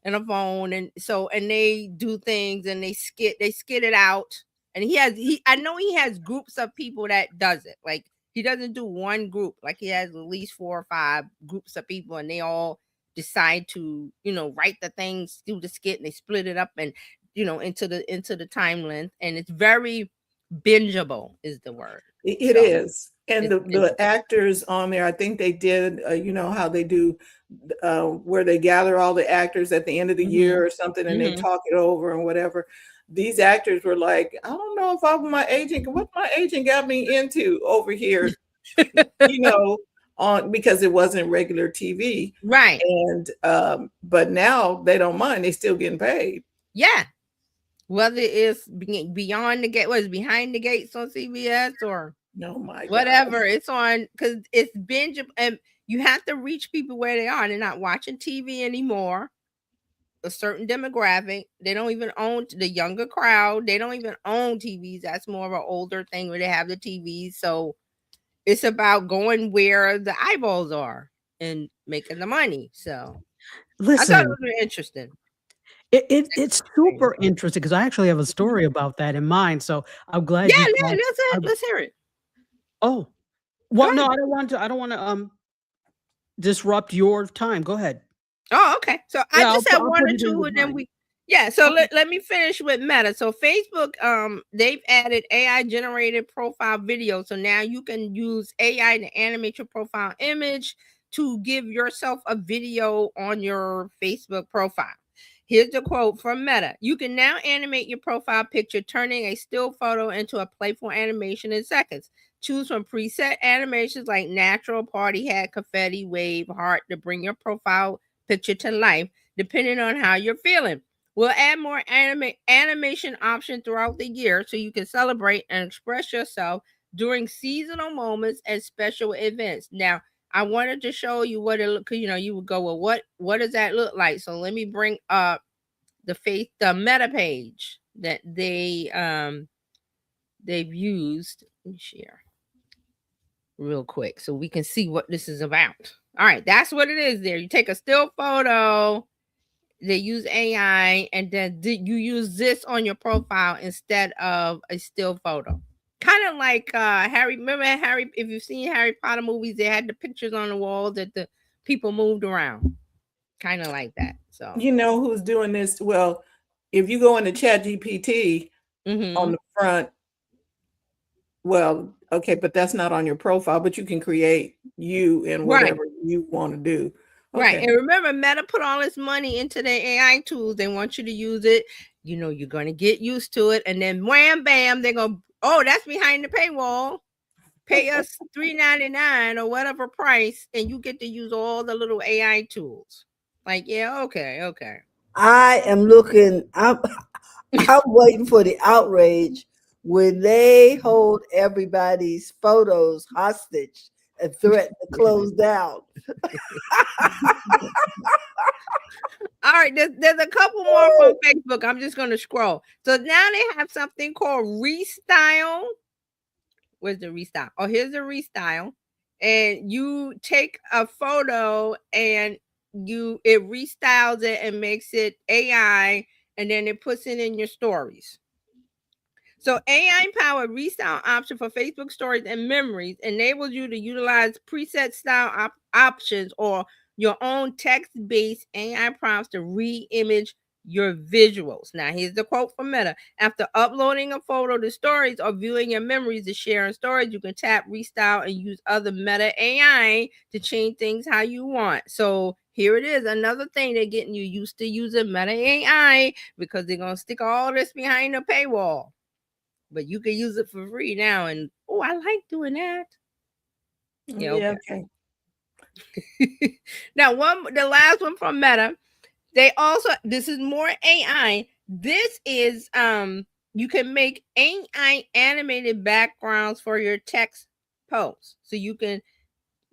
and a phone, and they do things and they skit it out. And I know he has groups of people that does it. Like he doesn't do one group. Like he has at least 4 or 5 groups of people, and they all decide to, you know, write the things, do the skit, and they split it up and, you know, into the time length, and it's very bingeable is the word.
It is. And the actors on there, I think they did, you know, how they do where they gather all the actors at the end of the year or something, and they talk it over and whatever. These actors were like, I don't know if what my agent got me into over here, you know, because it wasn't regular TV.
Right.
And but now they don't mind, they still getting paid.
Yeah. Whether it's beyond the gate, behind the gates on CBS or whatever, it's on, because it's binge, and you have to reach people where they are. They're not watching TV anymore. A certain demographic, they don't even own, the younger crowd, they don't even own TVs. That's more of an older thing where they have the TVs. So it's about going where the eyeballs are and making the money. So
listen,
I thought it was really interesting.
It's super interesting because I actually have a story about that in mind. So I'm glad.
Let's hear it.
Oh, well, no, I don't want to disrupt your time. Go ahead.
Oh, okay. So I just have one or two, and then let me finish with Meta. So Facebook, they've added AI generated profile video. So now you can use AI to animate your profile image to give yourself a video on your Facebook profile. Here's the quote from Meta. You can now animate your profile picture, turning a still photo into a playful animation in seconds. Choose from preset animations like natural, party hat, confetti, wave, heart to bring your profile picture to life, depending on how you're feeling. We'll add more animation options throughout the year so you can celebrate and express yourself during seasonal moments and special events. Now, I wanted to show you what it look. You know, you would go, well, what does that look like? So let me bring up the Meta page that they've used. Let me share real quick so we can see what this is about. All right, that's what it is there. You take a still photo, they use AI, and then you use this on your profile instead of a still photo. Kind of like Harry. Remember Harry? If you've seen Harry Potter movies, they had the pictures on the walls that the people moved around. Kind of like that. So
You know who's doing this? Well, if you go into ChatGPT on the front, well, okay, but that's not on your profile, but you can create you and whatever you want to do.
Right. And remember, Meta put all this money into their AI tools. They want you to use it. You know, you're going to get used to it. And then wham, bam, they're going to, oh, that's behind the paywall. Pay us $3.99 or whatever price, and you get to use all the little AI tools. Like, yeah, okay.
I am looking, I'm waiting for the outrage when they hold everybody's photos hostage and threaten to close down.
All right, there's a couple more from Facebook. I'm just going to scroll. So now they have something called Restyle. Where's the Restyle? Oh, here's the Restyle. And you take a photo and it restyles it and makes it AI, and then it puts it in your stories. So AI-powered restyle option for Facebook stories and memories enables you to utilize preset style options or your own text-based AI prompts to re-image your visuals. Now, here's the quote from Meta. After uploading a photo to stories or viewing your memories to share in stories, you can tap restyle and use other Meta AI to change things how you want. So here it is, another thing they're getting you used to using Meta AI, because they're going to stick all this behind the paywall. But you can use it for free now. And oh, I like doing that. Yeah, okay. Now, the last one from Meta, they also, this is more AI. This is you can make AI animated backgrounds for your text posts. So you can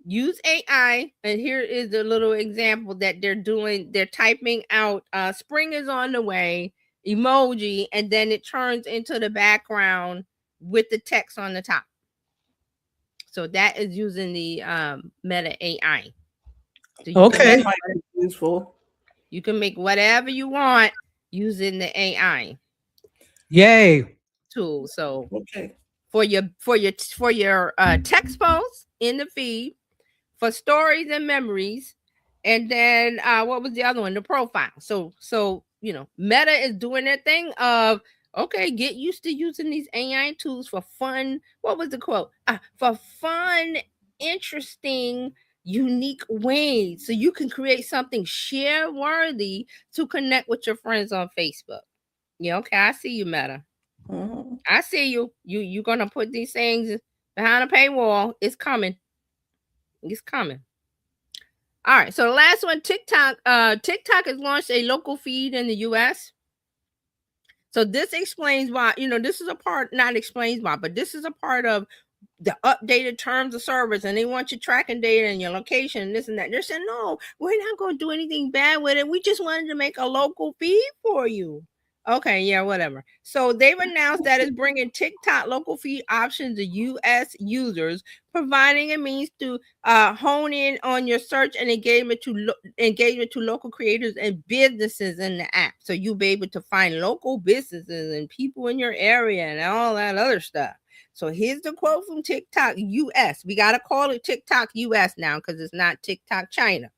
use AI, and here is the little example that they're doing. They're typing out spring is on the way emoji, and then it turns into the background with the text on the top. So that is using the Meta AI. So
okay,
that might be useful.
You can make whatever you want using the AI
yay.
tool. So
Okay.
for your text posts in the feed, for stories and memories, and then what was the other one? The profile. So you know, Meta is doing their thing of, okay, get used to using these AI tools for fun. What was the quote? For fun, interesting, unique ways, so you can create something share worthy to connect with your friends on Facebook. Yeah, okay, I see you, Meta.
Mm-hmm.
I see you. You're gonna put these things behind a paywall. It's coming. It's coming. All right. So the last one, TikTok. TikTok has launched a local feed in the US. So this explains why, you know, this is a part, not explains why, but this is a part of the updated terms of service, and they want your tracking data and your location and this and that. They're saying, no, we're not going to do anything bad with it. We just wanted to make a local feed for you. Okay, yeah, whatever. So they've announced that it's bringing TikTok local feed options to U.S. users, providing a means to hone in on your search and engagement to local creators and businesses in the app. So you'll be able to find local businesses and people in your area and all that other stuff. So here's the quote from TikTok US. We got to call it TikTok US now because it's not TikTok China.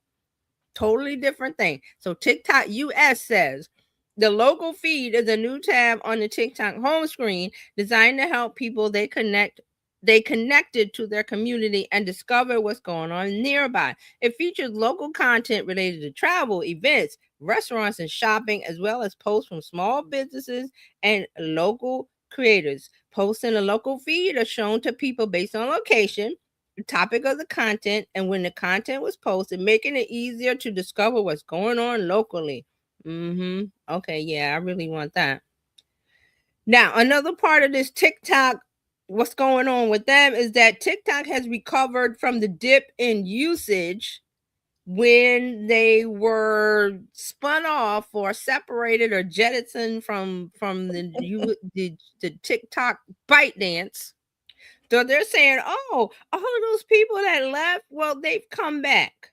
Totally different thing. So TikTok US says, the local feed is a new tab on the TikTok home screen designed to help people they connected to their community and discover what's going on nearby. It features local content related to travel, events, restaurants, and shopping, as well as posts from small businesses and local creators. Posts in a local feed are shown to people based on location, the topic of the content, and when the content was posted, making it easier to discover what's going on locally. Okay, yeah, I really want that. Now, another part of this TikTok what's going on with them is that TikTok has recovered from the dip in usage when they were spun off or separated or jettisoned from the TikTok ByteDance. So they're saying, oh, all of those people that left, well, they've come back.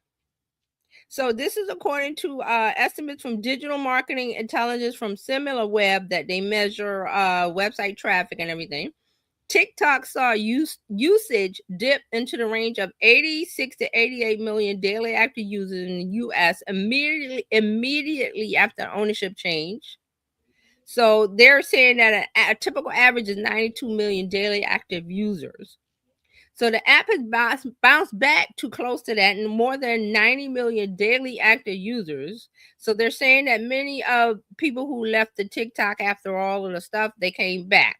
So this is according to estimates from digital marketing intelligence from SimilarWeb that they measure website traffic and everything. TikTok saw usage dip into the range of 86 to 88 million daily active users in the US immediately after ownership change. So they're saying that a typical average is 92 million daily active users. So the app has bounced back to close to that and more than 90 million daily active users. So they're saying that many of people who left the TikTok after all of the stuff, they came back.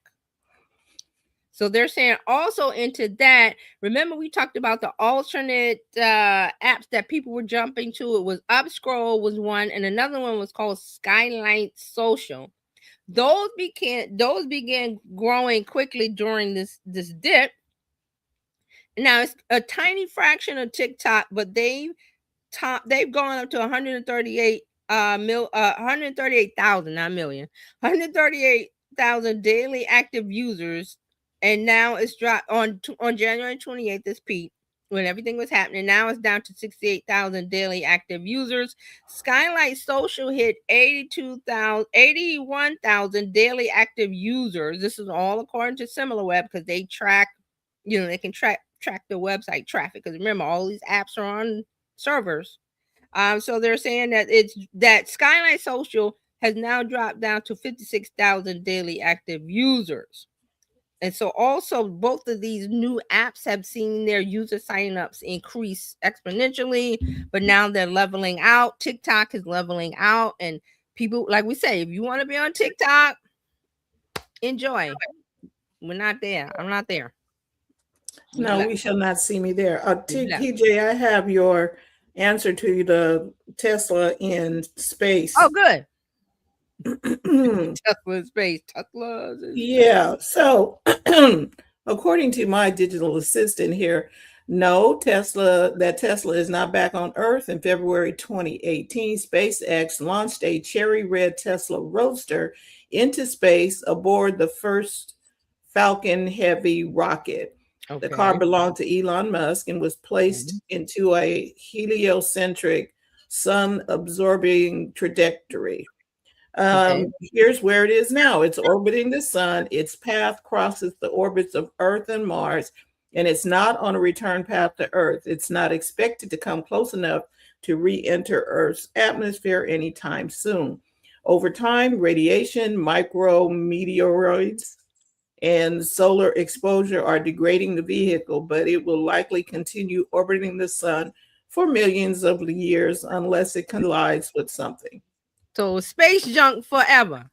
So they're saying also into that, remember we talked about the alternate apps that people were jumping to. It was Upscroll was one, and another one was called Skylight Social. Those began growing quickly during this dip. Now it's a tiny fraction of TikTok, but they've gone up to 138,000, not million, 138,000 daily active users, and now it's dropped on January 28th. This peak when everything was happening. Now it's down to 68,000 daily active users. Skylight Social hit 81,000 daily active users. This is all according to SimilarWeb because they track, they can track the website traffic because remember all these apps are on servers. So they're saying that Skylight Social has now dropped down to 56,000 daily active users. And so also both of these new apps have seen their user signups increase exponentially, but now they're leveling out. TikTok is leveling out, and people, like we say, if you want to be on TikTok, enjoy. We're not there. I'm not there.
No, we shall not see me there. TJ, I have your answer to the Tesla in space.
Oh, good. Tesla in space. Tesla.
Yeah. So, according to my digital assistant here, no, Tesla is not back on Earth. In February 2018, SpaceX launched a cherry red Tesla Roadster into space aboard the first Falcon Heavy rocket. Okay. The car belonged to Elon Musk and was placed into a heliocentric sun-absorbing trajectory. Here's where it is now. It's orbiting the sun. Its path crosses the orbits of Earth and Mars, and it's not on a return path to Earth. It's not expected to come close enough to re-enter Earth's atmosphere anytime soon. Over time, radiation, micrometeoroids, and solar exposure are degrading the vehicle, but it will likely continue orbiting the sun for millions of years unless it collides with something.
So space junk forever.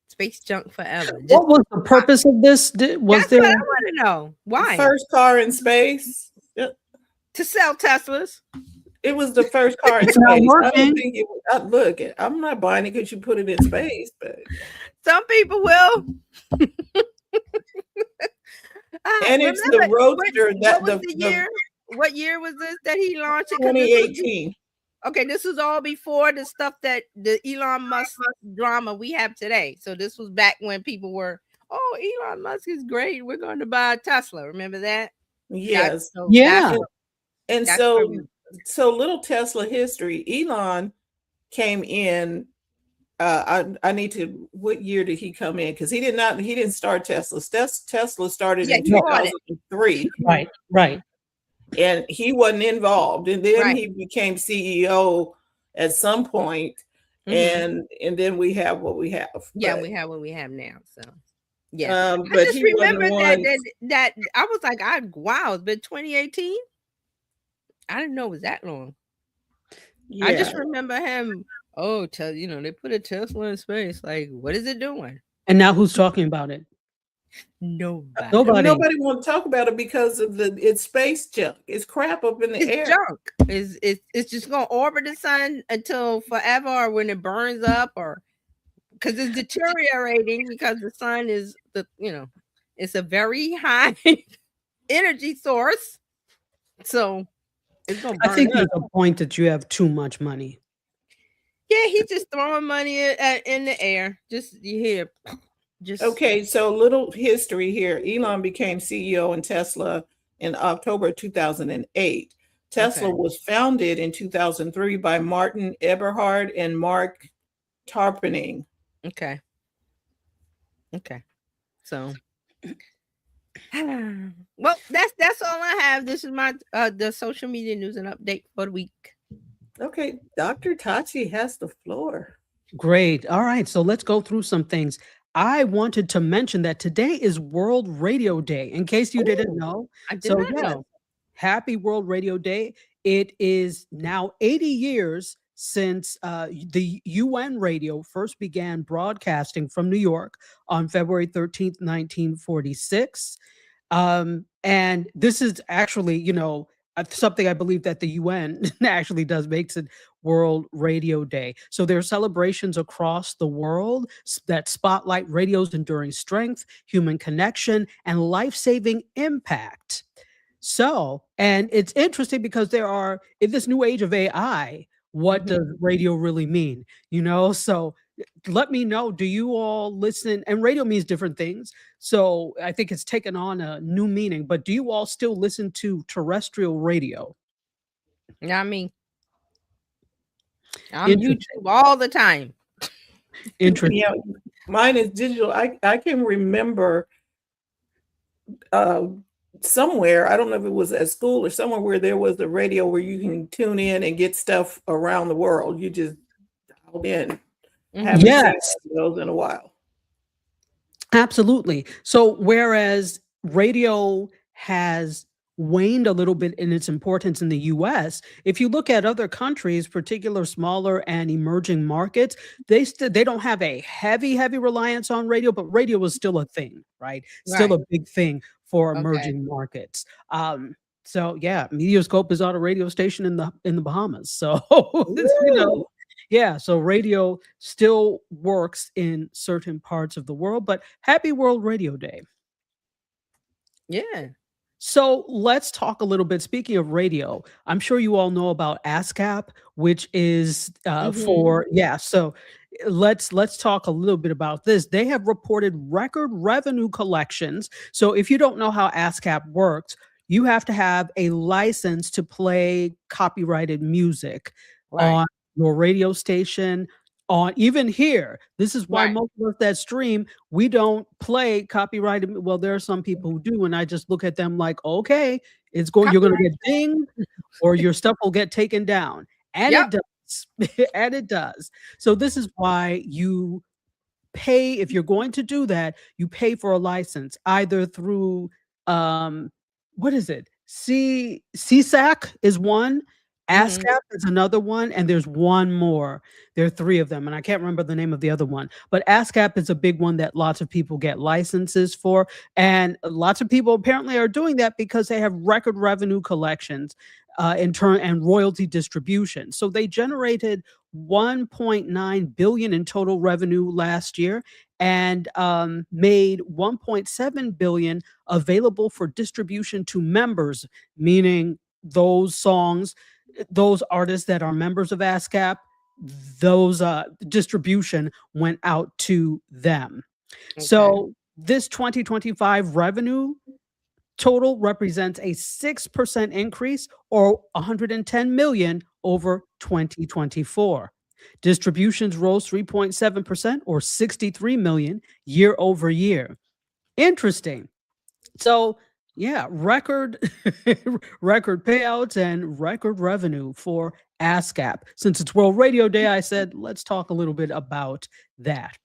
Space junk forever.
What was the purpose of this?
That's what I want to know. Why?
The first car in space?
To sell Teslas.
It was the first car in space. I don't think it was, look, I'm not buying it because you put it in space, but
some people will.
And it's the Roadster.
What was the year? What year was this that he launched it?
2018.
Okay, this was all before the stuff that the Elon Musk drama we have today. So this was back when people were, oh, Elon Musk is great. We're going to buy a Tesla. Remember that?
Yes.
Yeah.
And so little Tesla history. Elon came in. I need to. What year did he come in? Because he didn't start Tesla. Tesla started in 2003.
Right.
And he wasn't involved. And then he became CEO at some point. And then we have what we have.
Yeah, we have what we have now. So yeah.
But
I just remember that I was like, wow, it's been 2018. I didn't know it was that long. Yeah. I just remember him. Oh, they put a Tesla in space. Like, what is it doing?
And now who's talking about it?
Nobody want to talk about it because of it's space junk. It's crap up in the air.
Junk. It's just gonna orbit the sun until forever, or when it burns up, or because it's deteriorating because the sun is it's a very high energy source, so it's gonna
I
burn
think
up.
there's a point that you have too much money.
Yeah, he's just throwing money in the air. Just you hear, just
Okay, so little history here. Elon became CEO in Tesla in October 2008. Tesla
okay.
was founded in 2003 by Martin Eberhard and Mark Tarpenning.
Okay. So, well, that's all I have. This is my the social media news and update for the week.
Okay, Dr. Tachi has the floor.
Great. All right. So let's go through some things. I wanted to mention that today is World Radio Day, in case you didn't
Ooh,
know.
I did
So,
not
yes,
know.
happy World Radio Day. It is now 80 years since the UN radio first began broadcasting from New York on February 13th, 1946. And this is actually, something I believe that the UN actually does makes it World Radio Day. So there are celebrations across the world that spotlight radio's enduring strength, human connection, and life-saving impact. So, and it's interesting because there are, in this new age of AI, what does radio really mean? So let me know, do you all listen? And radio means different things. So I think it's taken on a new meaning, but do you all still listen to terrestrial radio?
Yeah, I mean, I'm
Interesting.
YouTube all the time.
Interesting.
Yeah, mine is digital. I can remember somewhere, I don't know if it was at school or somewhere, where there was a radio where you can tune in and get stuff around the world. You just dial in. Haven't seen
Yes,
those in a while.
absolutely. So whereas radio has waned a little bit in its importance in the US, if you look at other countries, particular smaller and emerging markets, they don't have a heavy reliance on radio, but radio is still a thing, right? Still
Right.
a big thing for
Okay.
emerging markets. So yeah, Medioscope is on a radio station in the Bahamas. So
Ooh.
yeah, so radio still works in certain parts of the world, but happy World Radio Day.
Yeah.
So let's talk a little bit. Speaking of radio, I'm sure you all know about ASCAP, which is for So let's talk a little bit about this. They have reported record revenue collections. So if you don't know how ASCAP works, you have to have a license to play copyrighted music
Right.
on your radio station. On even here, this is why
Right.
most of us that stream, we don't play copyrighted. Well, there are some people who do, and I just look at them like, okay, you're going to get dinged, or your stuff will get taken down, and
Yep.
it does, and it does. So this is why you pay. If you're going to do that, you pay for a license either through what is it? CSAC is one. ASCAP is another one, and there's one more. There are three of them, and I can't remember the name of the other one. But ASCAP is a big one that lots of people get licenses for, and lots of people apparently are doing that because they have record revenue collections in turn and royalty distribution. So they generated 1.9 billion in total revenue last year, and made 1.7 billion available for distribution to members, meaning those songs, those artists that are members of ASCAP, those distribution went out to them.
Okay.
So this 2025 revenue total represents a 6% increase, or 110 million over 2024. Distributions rose 3.7%, or 63 million year over year. Interesting. So yeah, record payouts and record revenue for ASCAP. Since it's World Radio Day, I said let's talk a little bit about that.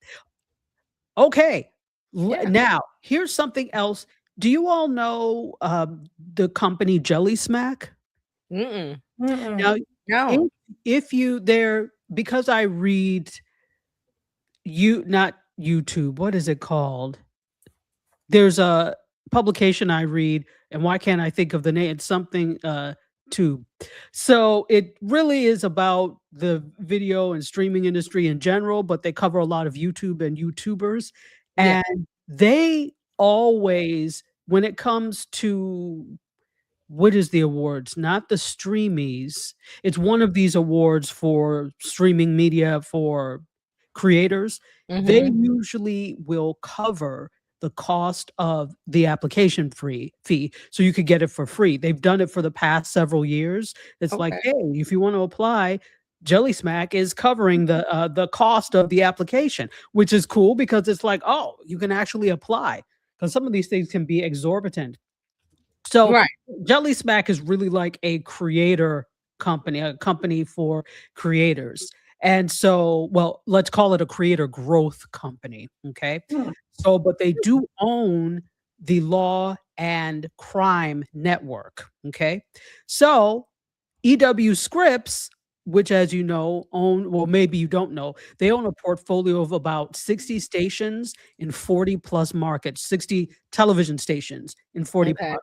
Okay, now here's something else. Do you all know the company Jelly Smack?
Mm-mm.
Now,
No.
if you there, because I read not YouTube, what is it called? There's a publication I read, and why can't I think of the name? It's something Tube. So it really is about the video and streaming industry in general, but they cover a lot of YouTube and YouTubers.
Yeah.
And they always, when it comes to what is the awards? Not the Streamies. It's one of these awards for streaming media for creators. They
Mm-hmm.
usually will cover the cost of the application fee so you could get it for free. They've done it for the past several years. It's like,
Okay.
hey, if you want to apply, Jelly Smack is covering the cost of the application, which is cool because it's like, oh, you can actually apply because some of these things can be exorbitant. So
Right.
Jelly Smack is really like a creator company, a company for creators. And so, well, let's call it a creator growth company. Okay.
Hmm.
So, but they do own the Law and Crime Network. Okay. So EW Scripts, which, as you know, own, well, maybe you don't know, they own a portfolio of about 60 stations in 40 plus markets, 60 television stations in 40
Okay.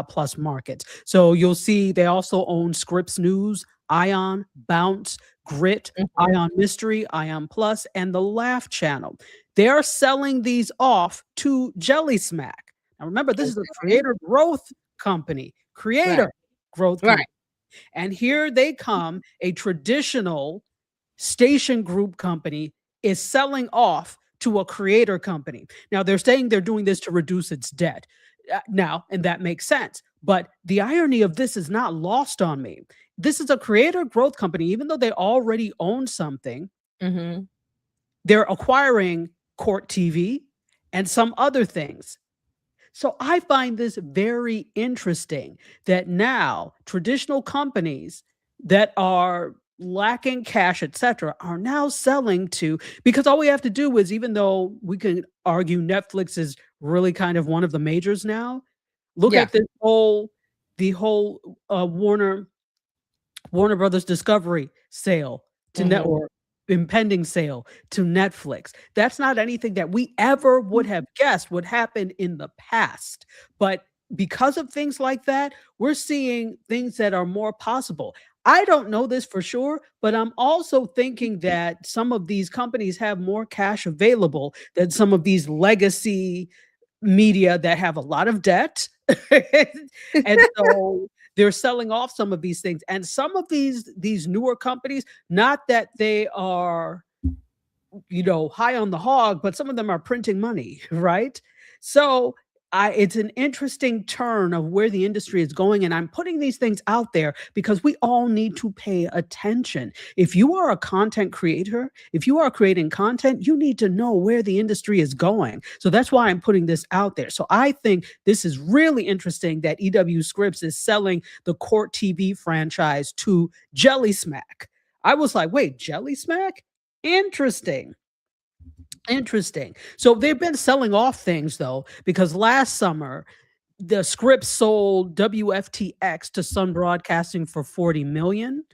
plus markets. So you'll see they also own Scripps News, Ion, Bounce, Grit,
Mhm.
Ion Mystery, Ion Plus, and the Laugh Channel. They are selling these off to Jelly Smack. Now remember, this is a
Okay.
creator growth company, creator
Right.
growth
Right.
company. And here they come, a traditional station group company is selling off to a creator company. Now they're saying they're doing this to reduce its debt. Now, and that makes sense. But the irony of this is not lost on me. This is a creator growth company, even though they already own something,
Mm-hmm.
they're acquiring Court TV and some other things. So I find this very interesting that now traditional companies that are lacking cash, etc., are now selling to, because all we have to do is, even though we can argue Netflix is really kind of one of the majors now, look
Yeah.
at the whole Warner Brothers Discovery sale to
Mm-hmm.
network, impending sale to Netflix. That's not anything that we ever would have guessed would happen in the past. But because of things like that, we're seeing things that are more possible. I don't know this for sure, but I'm also thinking that some of these companies have more cash available than some of these legacy media that have a lot of debt. And so they're selling off some of these things, and some of these newer companies, not that they are, high on the hog, but some of them are printing money, right? So it's an interesting turn of where the industry is going, and I'm putting these things out there because we all need to pay attention. If you are a content creator, if you are creating content, you need to know where the industry is going. So that's why I'm putting this out there. So I think this is really interesting that EW Scripts is selling the Court TV franchise to Jelly Smack. I was like, wait, Jelly Smack? Interesting. Interesting. So they've been selling off things though, because last summer the script sold WFTX to Sun Broadcasting for 40 million.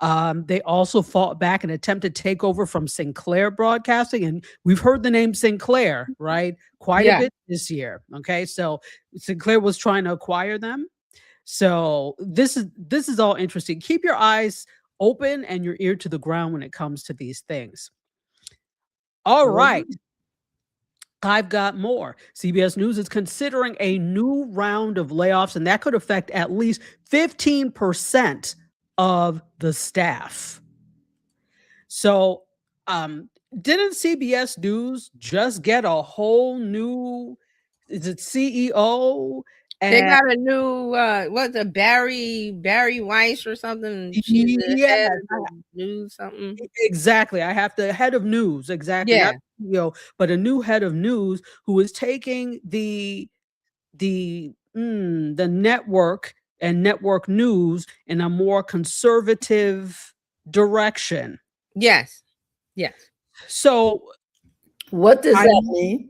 They also fought back and attempted takeover from Sinclair Broadcasting, and we've heard the name Sinclair, right? Quite a
Yeah.
bit this year. Okay, so Sinclair was trying to acquire them. So this is all interesting. Keep your eyes open and your ear to the ground when it comes to these things. All
Will
right.
do.
I've got more. CBS News is considering a new round of layoffs, and that could affect at least 15% of the staff. So, didn't CBS News just get a whole new, is it CEO?
They
And
got a new what's a Barry Weiss or something. She's the
yes,
head of the news something.
exactly. I have the head of news, exactly,
Yeah.
not CEO, but a new head of news who is taking the network and network news in a more conservative direction.
Yes. Yes.
So
What does
I
that mean?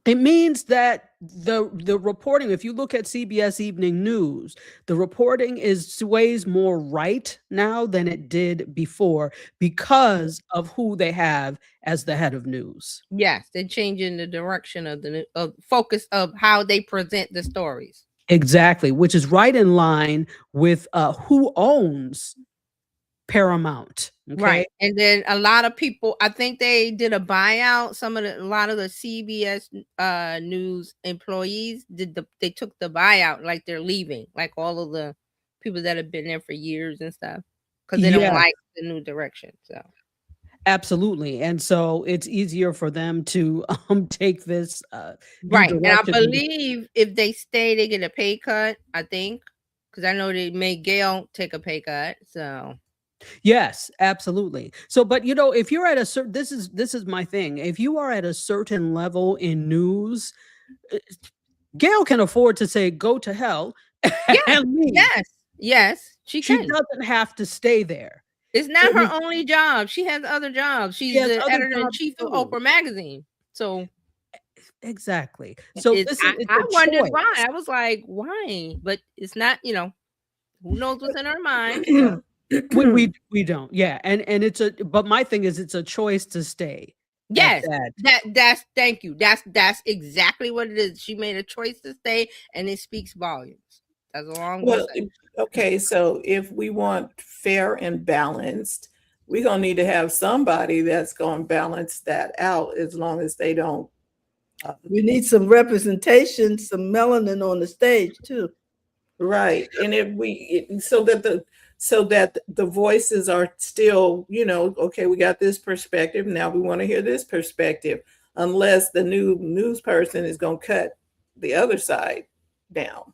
it means that the reporting, if you look at CBS Evening News, the reporting is sways more right now than it did before because of who they have as the head of news.
Yes. They're changing the direction of the focus of how they present the stories.
Exactly, which is right in line with who owns Paramount. Okay.
Right. And then a lot of people, I think they did a buyout. A lot of the CBS news employees they took the buyout, like they're leaving, like all of the people that have been there for years and stuff, because they don't
Yeah,
like the new direction. So
absolutely. And so it's easier for them to take this new
right. And I
direction.
believe if they stay, they get a pay cut, I think. Because I know they made Gail take a pay cut. So
Yes, absolutely. So, but if you're at a certain, this is my thing. If you are at a certain level in news, uh, Gail can afford to say, "Go to hell,"
yeah,
and leave.
yes, she
She
can.
doesn't have to stay there.
It's not her only job. She has other jobs.
She
She's
has
the
other jobs
editor-in-chief of
too.
Oprah magazine. So
Exactly. So it's
I
a
wondered why.
choice.
I was like, why? But it's not, who knows what's in her mind. So
We don't. Yeah, and but my thing is it's a choice to stay at
yes,
that.
that's thank you. That's exactly what it is. She made a choice to stay, and it speaks volumes. That's all I'm gonna
Well,
say.
okay, so if we want fair and balanced, we're gonna need to have somebody that's gonna balance that out as long as they don't.
We need some representation, some melanin on the stage too.
Right. And so that the voices are still, okay, we got this perspective. Now we want to hear this perspective, unless the new news person is going to cut the other side down.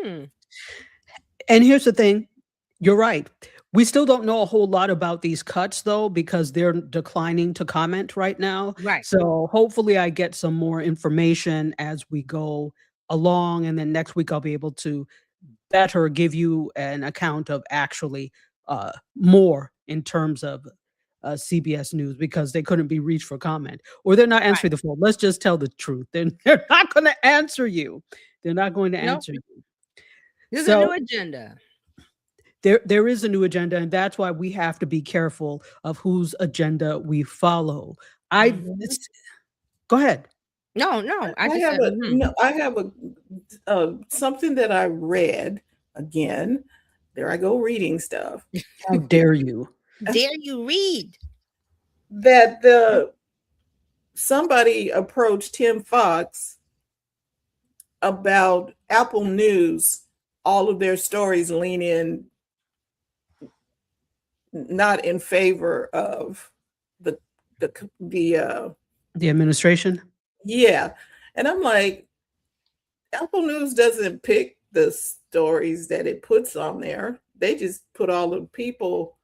And here's the thing, you're right. We still don't know a whole lot about these cuts though, because they're declining to comment right now.
Right.
So hopefully I get some more information as we go along. And then next week I'll be able to better give you an account of actually more in terms of CBS News, because they couldn't be reached for comment, or they're not answering the phone. Let's just tell the truth. They're not going to answer you. They're not going to answer you.
There's a
So
new agenda.
there is a new agenda, and that's why we have to be careful of whose agenda we follow. Go ahead.
No, I just said,
I have something that I read again. There I go reading stuff.
How dare you?
Dare you read?
That somebody approached Tim Fox about Apple News. All of their stories lean in, not in favor of the
administration.
Yeah. And I'm like, Apple News doesn't pick the stories that it puts on there. They just put all the people,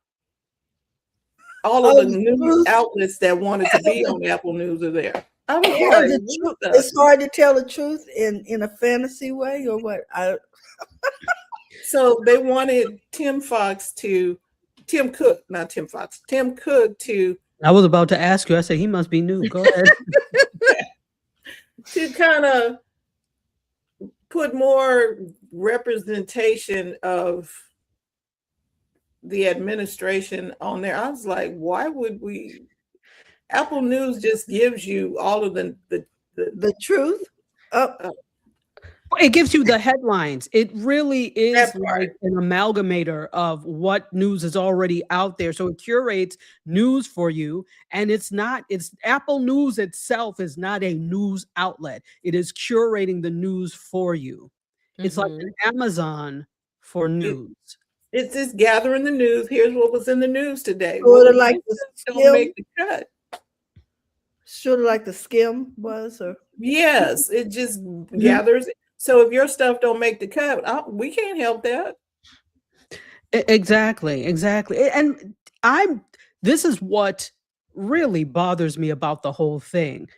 all of the news outlets that wanted to be on Apple News are there. I was like,
it's hard to tell the truth in a fantasy way, or what?
So they wanted Tim Cook to.
I was about to ask you. I said he must be new. Go ahead.
To kind of put more representation of the administration on there. I was like, why would we? Apple News just gives you all of the
truth.
It gives you the headlines. It really is like an amalgamator of what news is already out there. So it curates news for you. And it's Apple News itself is not a news outlet. It is curating the news for you. It's like an Amazon for news.
It's just gathering the news. Here's what was in the news today.
Sort of like the
don't make the cut.
Sort of like the skim was, or
yes, it just gathers. So if your stuff don't make the cut, we can't help that.
Exactly. And this is what really bothers me about the whole thing.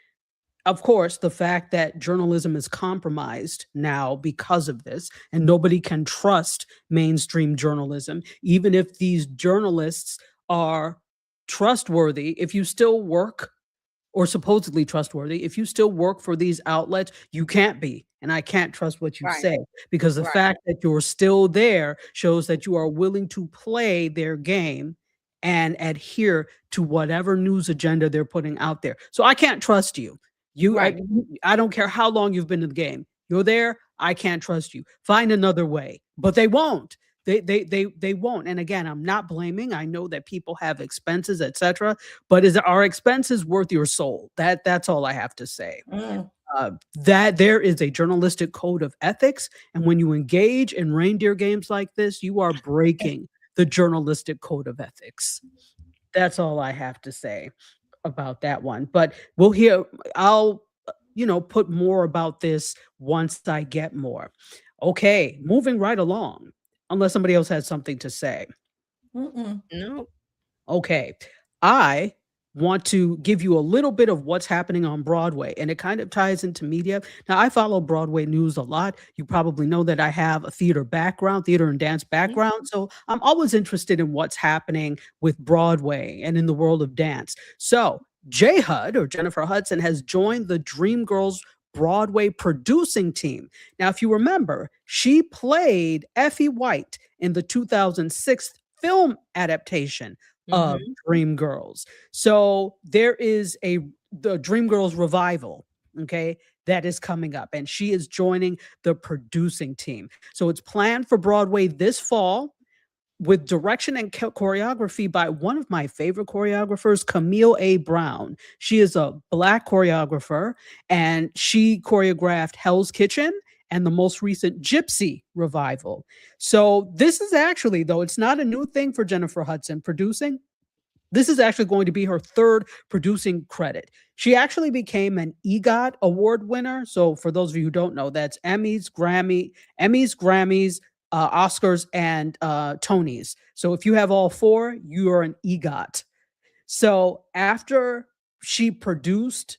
Of course, the fact that journalism is compromised now because of this, and nobody can trust mainstream journalism, even if these journalists are trustworthy. If you still work, or supposedly trustworthy, if you still work for these outlets, you can't be. And I can't trust what you say, because the fact that you're still there shows that you are willing to play their game and adhere to whatever news agenda they're putting out there. So I can't trust you. I don't care how long you've been in the game. You're there. I can't trust you. Find another way. But they won't. They won't. And again, I'm not blaming. I know that people have expenses, etc. But is our expenses worth your soul? That's all I have to say. That there is a journalistic code of ethics, and when you engage in reindeer games like this, you are breaking the journalistic code of ethics. That's all I have to say about that one. But we'll hear. I'll put more about this once I get more. Okay, moving right along. Unless somebody else has something to say.
No.
Okay. I want to give you a little bit of what's happening on Broadway, and it kind of ties into media. Now, I follow Broadway news a lot. You probably know that I have a theater and dance background. So I'm always interested in what's happening with Broadway and in the world of dance. So J Hud, or Jennifer Hudson, has joined the Dreamgirls Broadway producing team. Now, if you remember, she played Effie White in the 2006 film adaptation of Dreamgirls. So there is the Dreamgirls revival, okay, that is coming up, and she is joining the producing team. So it's planned for Broadway this fall, with direction and choreography by one of my favorite choreographers, Camille A. Brown. She is a Black choreographer, and she choreographed Hell's Kitchen and the most recent Gypsy revival. So this is actually, though it's not a new thing for Jennifer Hudson producing, this is actually going to be her third producing credit. She actually became an EGOT award winner. So for those of you who don't know, that's Emmys, Grammys, Oscars, and Tonys. So if you have all four, you are an EGOT. So after she was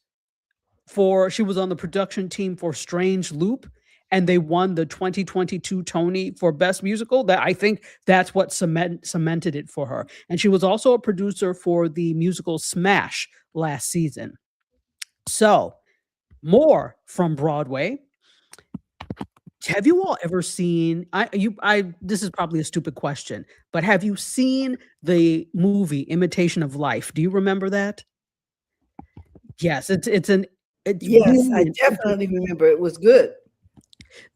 on the production team for Strange Loop, and they won the 2022 Tony for Best Musical. That I think that's what cemented it for her. And she was also a producer for the musical Smash last season. So more from Broadway. Have you all ever seen, this is probably a stupid question, but have you seen the movie Imitation of Life? Do you remember that? Yes, yes,
I definitely remember. It was good.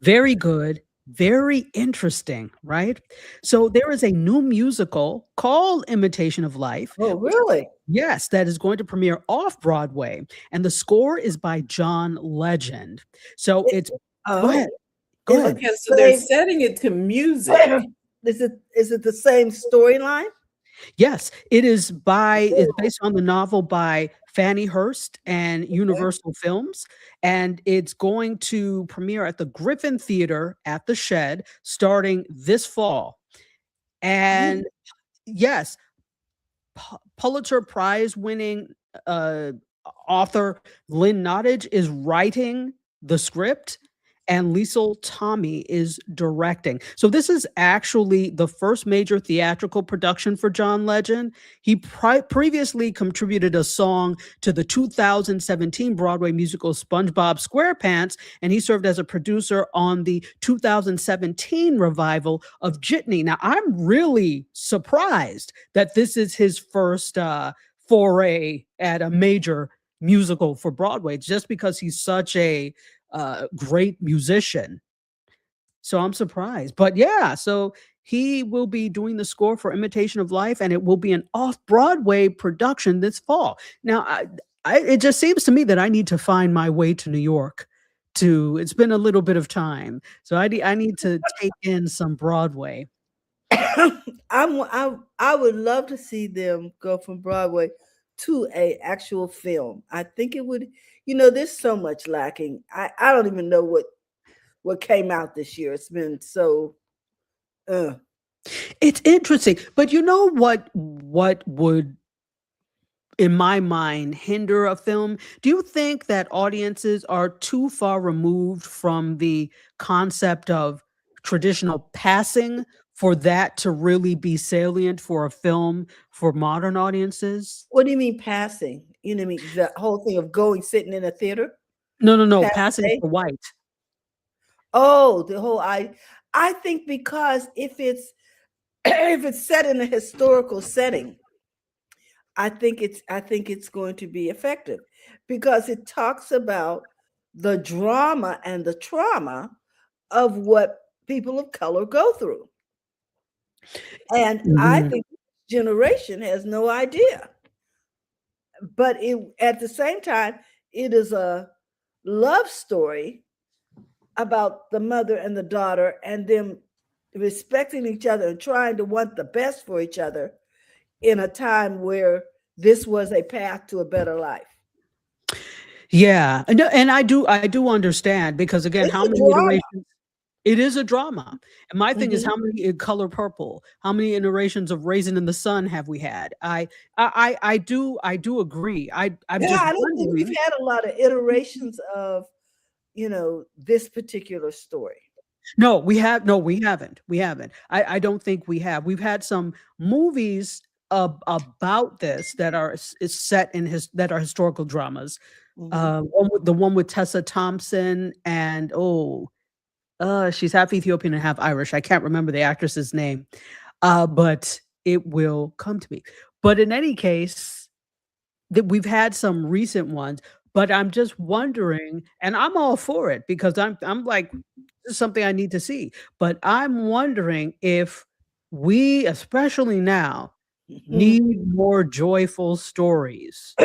Very good, very interesting, right? So there is a new musical called Imitation of Life.
Oh, really?
Yes, that is going to premiere off Broadway, and the score is by John Legend. So it's go ahead.
Okay, so they're setting it to music.
Is it the same storyline?
Yes, it is it's based on the novel by Fannie Hurst and Universal Films, and it's going to premiere at the Griffin Theater at the Shed starting this fall. And yes, Pulitzer Prize winning author Lynn Nottage is writing the script, and Liesl Tommy is directing. So this is actually the first major theatrical production for John Legend. He previously contributed a song to the 2017 Broadway musical SpongeBob SquarePants, and he served as a producer on the 2017 revival of Jitney. Now, I'm really surprised that this is his first foray at a major musical for Broadway, just because he's such a great musician. So I'm surprised. But yeah, so he will be doing the score for Imitation of Life, and it will be an off-Broadway production this fall. Now, it just seems to me that I need to find my way to New York. It's been a little bit of time, so I need to take in some Broadway.
I would love to see them go from Broadway to a actual film. I think it would. There's so much lacking. I don't even know what came out this year. It's been so.
It's interesting, but you know what would, in my mind, hinder a film? Do you think that audiences are too far removed from the concept of traditional passing for that to really be salient for a film for modern audiences?
What do you mean passing? You know what I mean? The whole thing of sitting in a theater?
No. Passing for white.
Oh, the whole I think because if it's set in a historical setting, I think it's going to be effective, because it talks about the drama and the trauma of what people of color go through. And I think generation has no idea. But at the same time, it is a love story about the mother and the daughter and them respecting each other and trying to want the best for each other in a time where this was a path to a better life.
Yeah, and I do understand, because again,
It's
how
a
many
drama.
iterations? It is a drama. And my thing is,
Mhm.
how many in Color Purple? How many iterations of Raisin in the Sun have we had? I do agree. I'm
Yeah,
just
I don't think we've
wondering.
had a lot of iterations of, this particular story.
No, we have no, we haven't. We haven't. I don't think we have. We've had some movies about this that are is set in that are historical dramas.
Mhm.
The one with Tessa Thompson and she's half Ethiopian and half Irish. I can't remember the actress's name, but it will come to me. But in any case, that we've had some recent ones, but I'm just wondering, and I'm all for it because I'm like, this is something I need to see. But I'm wondering if we, especially now,
Mhm.
need more joyful stories.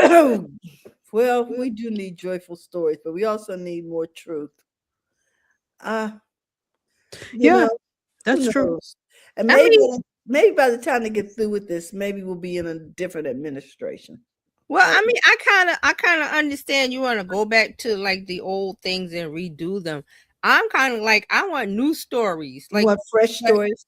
Well, we do need joyful stories, but we also need more truth. Uh, you
Yeah,
know, who
that's true.
knows? And
I mean,
maybe by the time they get through with this, maybe we'll be in a different administration.
well,
I
I
don't
mean, I kind of understand you want to go back to like the old things and redo them. I'm kind of like, I want new stories,
know. What fresh
like
stories?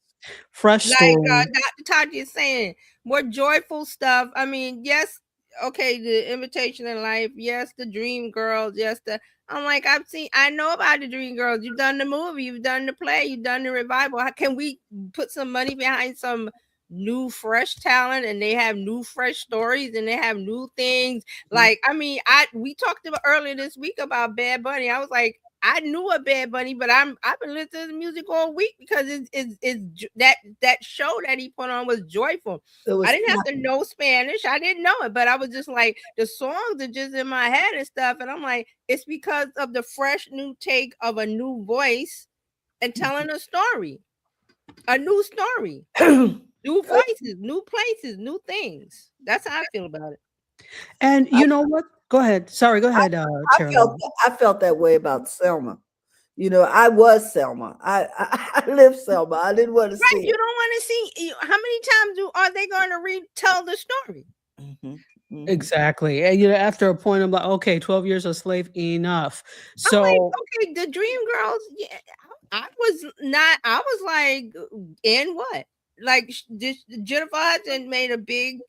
Fresh story.
Dr. Tati is saying, more joyful stuff. I mean, yes, okay, the Invitation in Life, yes, the Dream Girls, yes, I'm like, I know about the Dream Girls. You've done the movie, you've done the play, you've done the revival. How can we put some money behind some new fresh talent, and they have new fresh stories and they have new things? Like, I mean, we talked about earlier this week about Bad Bunny. I was like, I knew a Bad Bunny, but I've been listening to music all week because that show that he put on was joyful.
It
I
was
didn't have to
happy.
know Spanish. I didn't know it, but I was just like, the songs are just in my head and stuff. And I'm like, it's because of the fresh new take of a new voice and telling a story, a new story, new voices, new places, new things. That's how I feel about it.
And
I,
you know what? Go ahead. Sorry, go ahead,
I felt
Chairman.
I felt that way about Selma. I was Selma. I lived Selma. I didn't want to
Right.
see
You
it.
don't want to see how many times are they going to retell the story?
Mhm, mhm.
Exactly. And after a point, I'm like, okay, 12 years a slave, enough.
I'm like,
So
okay, the Dream Girls. Yeah, I was not. I was like, in what? Like, this Jennifer Hudson made a big.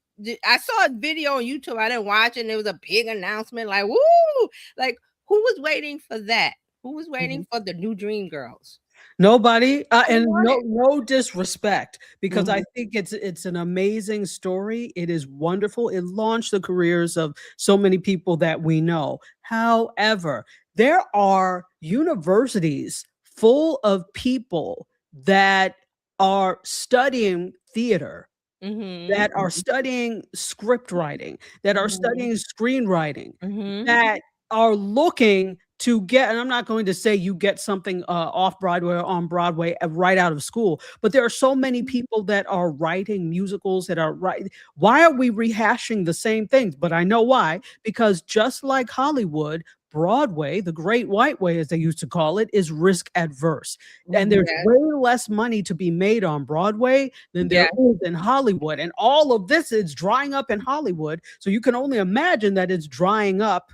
I saw a video on YouTube. I didn't watch it. And there was a big announcement, like, woo! Like, who was waiting for that? Who was waiting
Mhm,
for the new Dream Girls?
nobody,
I didn't
and
want it.
no disrespect, because I
mhm.
think it's an amazing story. It is wonderful. It launched the careers of so many people that we know. However, there are universities full of people that are studying theater,
Mm-hmm.
that are studying script writing, that are
Mm-hmm.
studying screenwriting,
Mm-hmm.
that are looking to get, and I'm not going to say you get something off Broadway or on Broadway right out of school, but there are so many people that are writing musicals that are right. Why are we rehashing the same things? But I know why, because just like Hollywood, Broadway, the great white way, as they used to call it, is risk adverse. And
Mhm.
there's
Yes.
way less money to be made on Broadway than there
Yes.
is in Hollywood. And all of this is drying up in Hollywood. So you can only imagine that it's drying up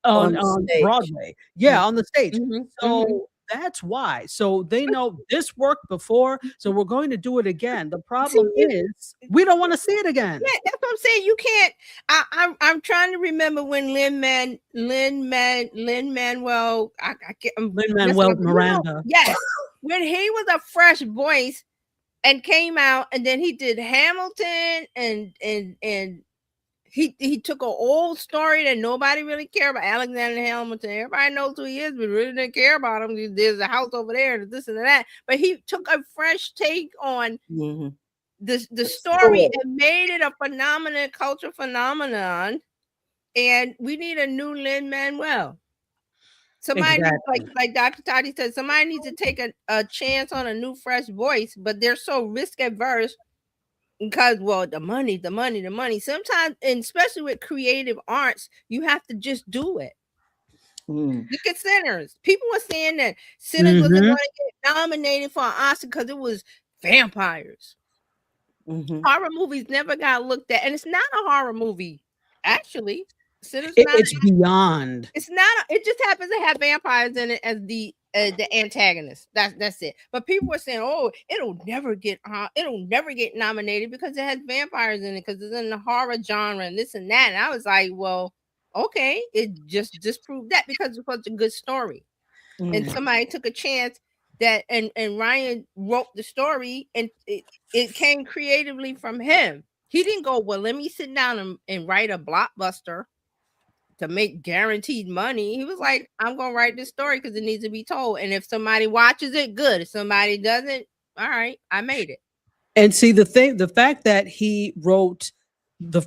On the
on
stage.
Broadway.
Mhm.
Yeah, on the stage.
Mm-hmm. Mm-hmm.
So that's why. So they know this worked before, so we're going to do it again. The
See,
problem is we don't want to see it again.
yeah, that's what I'm saying. You can't. I'm trying to remember when Lin Manuel. I can't. I'm messing
Lin-Manuel
up.
Miranda.
Yes, when he was a fresh voice and came out, and then he did Hamilton, and he took an old story that nobody really cared about. Alexander Hamilton. Everybody knows who he is, but really didn't care about him. There's a house over there, and this and that. But he took a fresh take on
Mhm.
the
The
story
story.
and made it a phenomenon, culture phenomenon. And we need a new Lin Manuel. Somebody needs,
Exactly.
like Dr. Toddy said, somebody needs to take a chance on a new fresh voice, but they're so risk adverse because, well, the money, the money, the money. Sometimes, and especially with creative arts, you have to just do it. Look at Sinners. People were saying that Sinners wasn't going to get nominated for an Oscar because it was vampires. Horror movies never got looked at, and it's not a horror movie. Actually, Sinners
It's beyond.
It's not. It just happens to have vampires in it as the antagonist. That's it. But people were saying, "Oh, it'll never get nominated because it has vampires in it because it's in the horror genre and this and that." And I was like, "Well, okay, it just disproved that because it was a good story, and somebody took a chance that and Ryan wrote the story and it came creatively from him. He didn't go, well, let me sit down and write a blockbuster to make guaranteed money. He was like, I'm gonna write this story because it needs to be told. And if somebody watches it, good. If somebody doesn't, all right, I made it.
And see the fact that he wrote the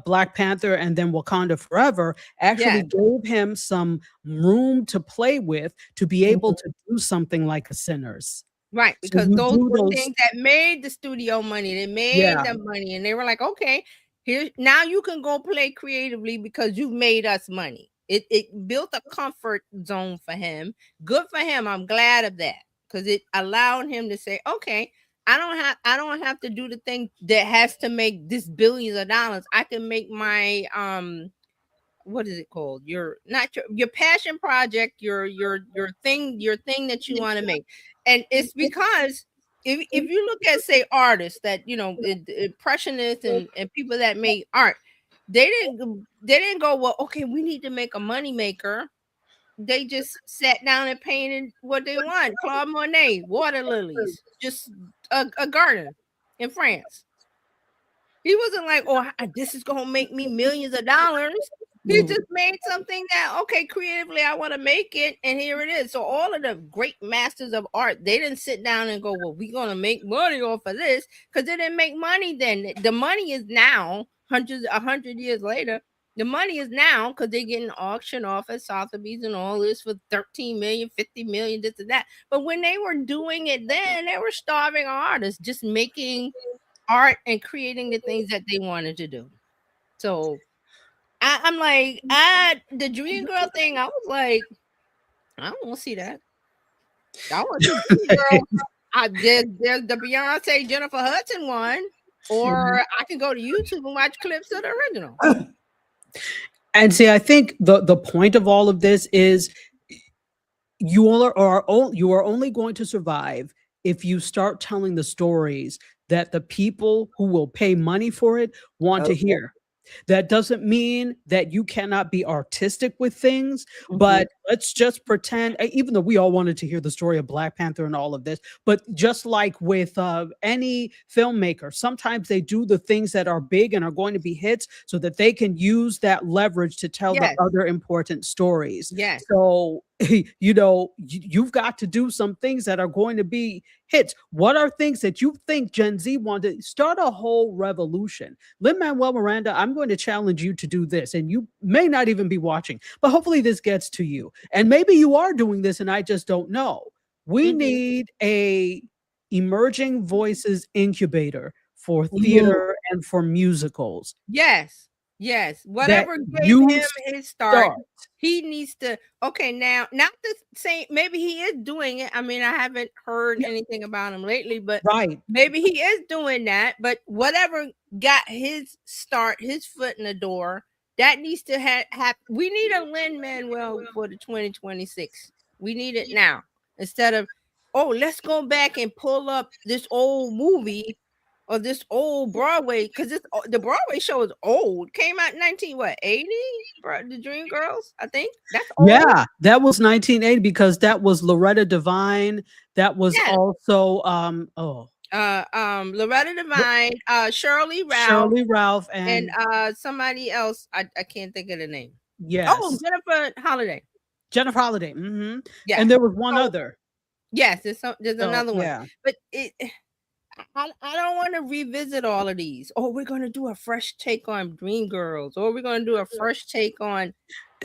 Black Panther and then Wakanda Forever actually gave him some room to play with to be able to do something like a Sinners.
Right, because
So
those were things that made the studio money. They made them money, and they were like, okay, here now you can go play creatively because you've made us money. It built a comfort zone for him. Good for him. I'm glad of that because it allowed him to say, okay, I don't have to do the thing that has to make this billions of dollars. I can make my what is it called? Your passion project, your thing that you want to make. And it's because if you look at, say, artists that, you know, impressionists and people that make art, they didn't go, well, okay, we need to make a money maker. They just sat down and painted what they want. Claude Monet, water lilies, just a garden in France. He wasn't like, oh, this is gonna make me millions of dollars. He just made something that, okay, creatively, I want to make it, and here it is. So all of the great masters of art, they didn't sit down and go, well, we're gonna make money off of this, because they didn't make money then. The money is now, 100 years later. The money is now because they're getting auctioned off at Sotheby's and all this for 13 million, 50 million, this and that. But when they were doing it then, they were starving artists, just making art and creating the things that they wanted to do. So I'm like, the Dream Girl thing, I was like, I don't want to see that. I want to see Dream Girl. There's the Beyonce Jennifer Hudson one, or I can go to YouTube and watch clips of the original.
And see, I think the point of all of this is you are only going to survive if you start telling the stories that the people who will pay money for it want to hear. That doesn't mean that you cannot be artistic with things, but let's just pretend, even though we all wanted to hear the story of Black Panther and all of this, but just like with any filmmaker, sometimes they do the things that are big and are going to be hits so that they can use that leverage to tell the other important stories.
Yes.
So, you know, you've got to do some things that are going to be hits. What are things that you think Gen Z wanted? Start a whole revolution. Lin-Manuel Miranda, I'm going to challenge you to do this, and you may not even be watching, but hopefully this gets to you. And maybe you are doing this and I just don't know. We need a emerging voices incubator for theater and for musicals.
Yes. Whatever gave him his start, he needs to. Okay, now not the same. Maybe he is doing it. I mean, I haven't heard anything about him lately, but maybe he is doing that. But whatever got his start, his foot in the door, that needs to happen. We need a Lin-Manuel for the 2026. We need it now instead of, oh, let's go back and pull up this old movie. Or this old Broadway, because the Broadway show is old. Came out in 1980? The Dream Girls, I think. That's old.
Yeah, that was 1980 because that was Loretta Devine. That was also
Loretta Devine, Shirley Ralph, and somebody else. I can't think of the name.
Yes.
Oh, Jennifer Holiday.
Mm-hmm. Yeah. And there was one other.
Yes, there's another one. Yeah. But I don't want to revisit all of these. Oh, we're going to do a fresh take on Dream Girls, or we're going to do a fresh take on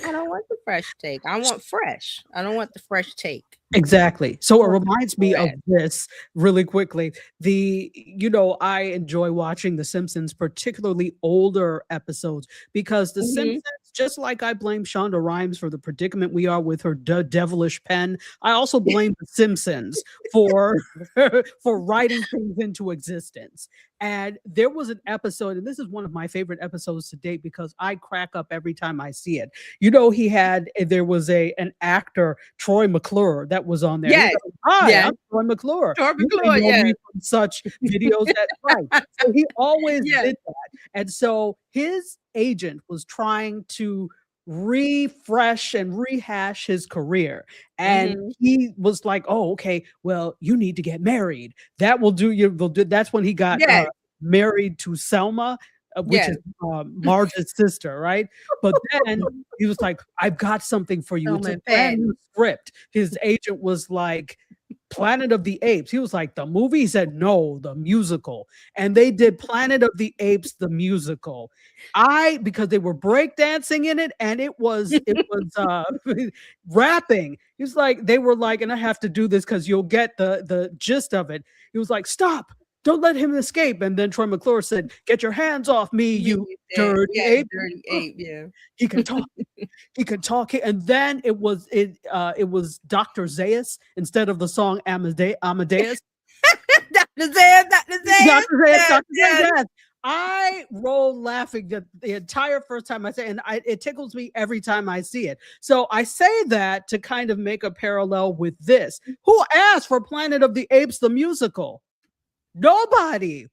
I don't want the fresh take. I want fresh. I don't want the fresh take.
Exactly. So it
Or
reminds me of
correct.
this really quickly. I enjoy watching The Simpsons, particularly older episodes, because The
Mhm.
Simpsons, just like I blame Shonda Rhimes for the predicament we are with her devilish pen, I also blame The Simpsons for for writing things into existence. And there was an episode, and this is one of my favorite episodes to date because I crack up every time I see it. There was an actor, Troy McClure, that was on there. He was
Yes.
like, "Hi,
Yes.
I'm Troy McClure.
Troy
You may
McClure,
know
yes.
me from such videos as," right. So he always
Yes.
did that. And so his agent was trying to refresh and rehash his career. And
Mhm.
he was like, "Oh, okay, well, you need to get married. That will do you will do." That's when he got
Yes.
married to Selma, which
Yes.
is Marge's sister, right? But then he was like, "I've got something for you. It's
Selma
a
and
brand
Patty.
new script." His agent was like, "Planet of the Apes." He was like, "The movie?" He said, "No, the musical." And they did Planet of the Apes, the musical. Because they were breakdancing in it, and it was rapping. He was like, they were like, and I have to do this because you'll get the gist of it. He was like, "Stop. Don't let him escape." And then Troy McClure said, "Get your hands off me,
Me,
you
that
dirty
yeah,
ape."
dirty ape, yeah.
He can talk. He could talk. And then it was Dr. Zayas instead of the song Amadeus.
Dr. Zayas, Dr. Zayas.
Dr. Zayas,
Yes,
Dr. Zayas,
yes.
yes. I roll laughing the entire first time I say it, and it tickles me every time I see it. So I say that to kind of make a parallel with this. Who asked for Planet of the Apes, the musical? Nobody.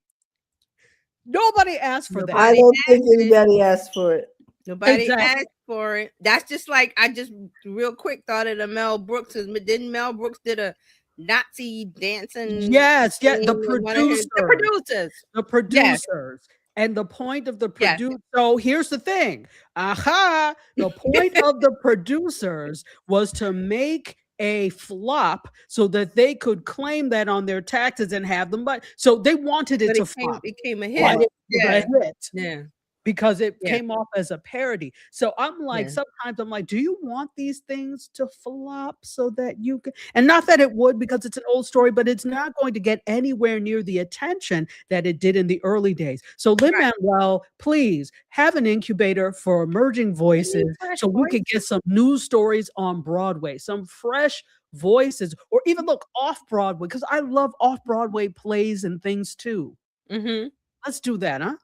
Nobody asked for that.
I
Nobody
don't think
asked it.
anybody asked for it.
Nobody
Exactly.
asked for it. That's just like I just real quick thought of the Mel Brooks. Didn't Mel Brooks did a Nazi dancing
Yes, yeah,
thing
the
with one of his
producers. The
Yes.
producers. And the point of the
Yes.
so here's the thing. The point of the producers was to make a flop so that they could claim that on their taxes and have them, but so they wanted it
But
to flop.
it came a
But
hit.
it was
Yeah.
a hit
Yeah.
because it
Yeah.
came off as a parody. So I'm like,
Yeah.
sometimes I'm like, do you want these things to flop so that you can? And not that it would, because it's an old story, but it's not going to get anywhere near the attention that it did in the early days. So Lin-Manuel, please have an incubator for emerging voices
fresh
so we could get some news stories on Broadway, some fresh voices, or even look off Broadway, because I love off Broadway plays and things too.
Mhm.
Let's do that, huh?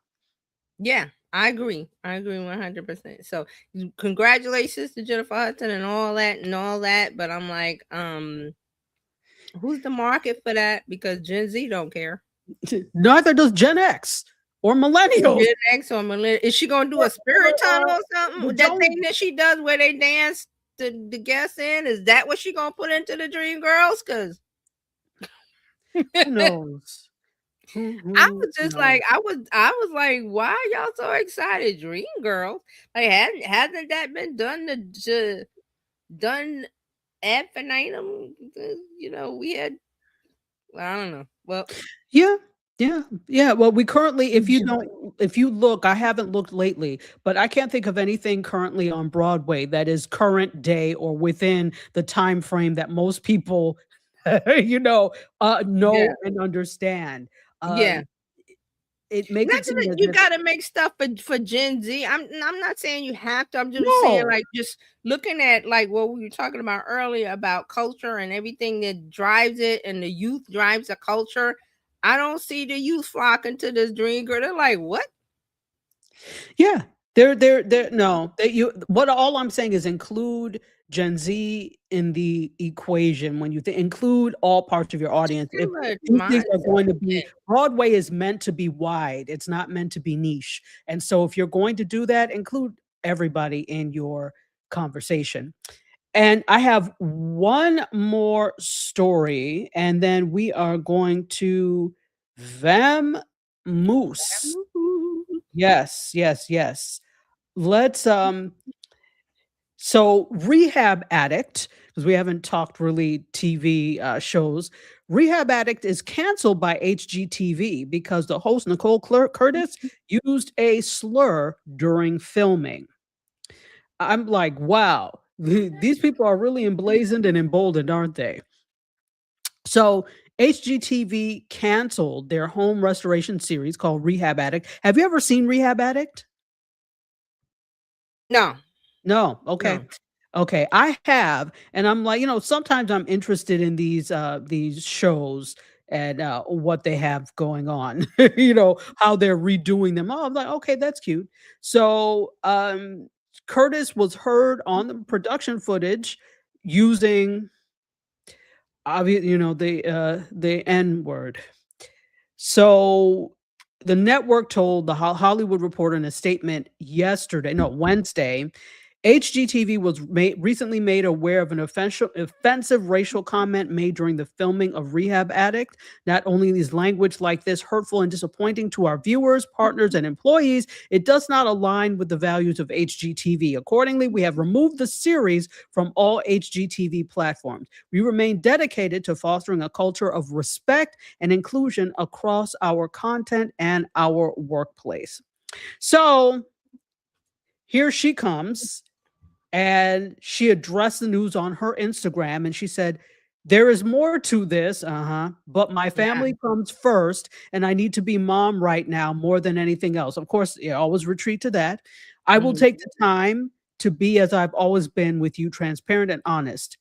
Yeah, I agree. I agree 100%. So congratulations to Jennifer Hudson and all that. But I'm like, who's the market for that? Because Gen Z don't care.
Neither does Gen X or millennials.
Gen X or millennial. Is she gonna do a spirit tunnel or something? That thing that she does where they dance the guests in, is that what she gonna put into the Dream Girls? Because
who knows?
I was just like, I was like, why are y'all so excited? Dream Girls, like hasn't that been done ad infinitum? We had, I don't know. Well,
yeah. Well, we currently, if you look, I haven't looked lately, but I can't think of anything currently on Broadway that is current day or within the time frame that most people, know
Yeah.
and understand.
Yeah.
It makes
Not
it seem
that
as
you
if
got to make stuff for Gen Z. I'm not saying you have to. I'm just saying,
no.
like, just looking at like what we were talking about earlier about culture and everything that drives it, and the youth drives the culture. I don't see the youth flocking to this Dream Girl. They're like, what?
Yeah, no, what all I'm saying is include Gen Z in the equation when you include all parts of your audience. If these things are going to be, Broadway is meant to be wide, it's not meant to be niche. And so if you're going to do that, include everybody in your conversation. And I have one more story, and then we are going to Vamoose. Yes. Let's so Rehab Addict, because we haven't talked really TV shows. Rehab Addict is canceled by HGTV because the host Nicole Curtis used a slur during filming. I'm like, wow, these people are really emblazoned and emboldened, aren't they? So HGTV canceled their home restoration series called Rehab Addict. Have you ever seen Rehab Addict?
No,
No. Okay.
no.
Okay. I have, and I'm like, sometimes I'm interested in these shows and what they have going on, how they're redoing them. Oh, I'm like, okay, that's cute. So Curtis was heard on the production footage using the N word. So the network told the Hollywood Reporter in a statement Wednesday, HGTV was recently made aware of an offensive racial comment made during the filming of Rehab Addict. Not only is language like this hurtful and disappointing to our viewers, partners, and employees, it does not align with the values of HGTV. Accordingly, we have removed the series from all HGTV platforms. We remain dedicated to fostering a culture of respect and inclusion across our content and our workplace. So here she comes, and she addressed the news on her Instagram, and she said, "There is more to this, but my
Yeah.
family comes first, and I need to be mom right now more than anything else." Of course, always retreat to that. "I will take the time to be as I've always been with you, transparent and honest."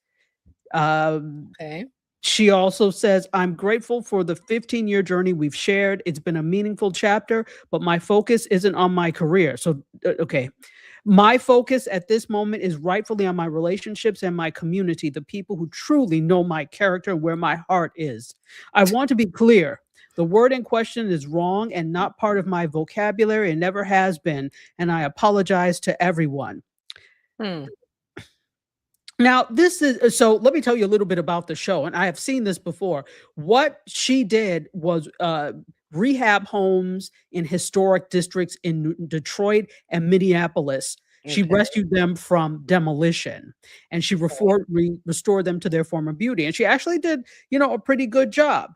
Okay.
She also says, "I'm grateful for the 15-year journey we've shared. It's been a meaningful chapter, but my focus isn't on my career." So, okay. "My focus at this moment is rightfully on my relationships and my community, the people who truly know my character, where my heart is. I want to be clear. The word in question is wrong and not part of my vocabulary and never has been, and I apologize to everyone."
Hmm.
Now, this is so let me tell you a little bit about the show, and I have seen this before. What she did was rehab homes in historic districts in Detroit and Minneapolis. She
Okay.
rescued them from demolition, and she restored them to their former beauty. And she actually did, a pretty good job.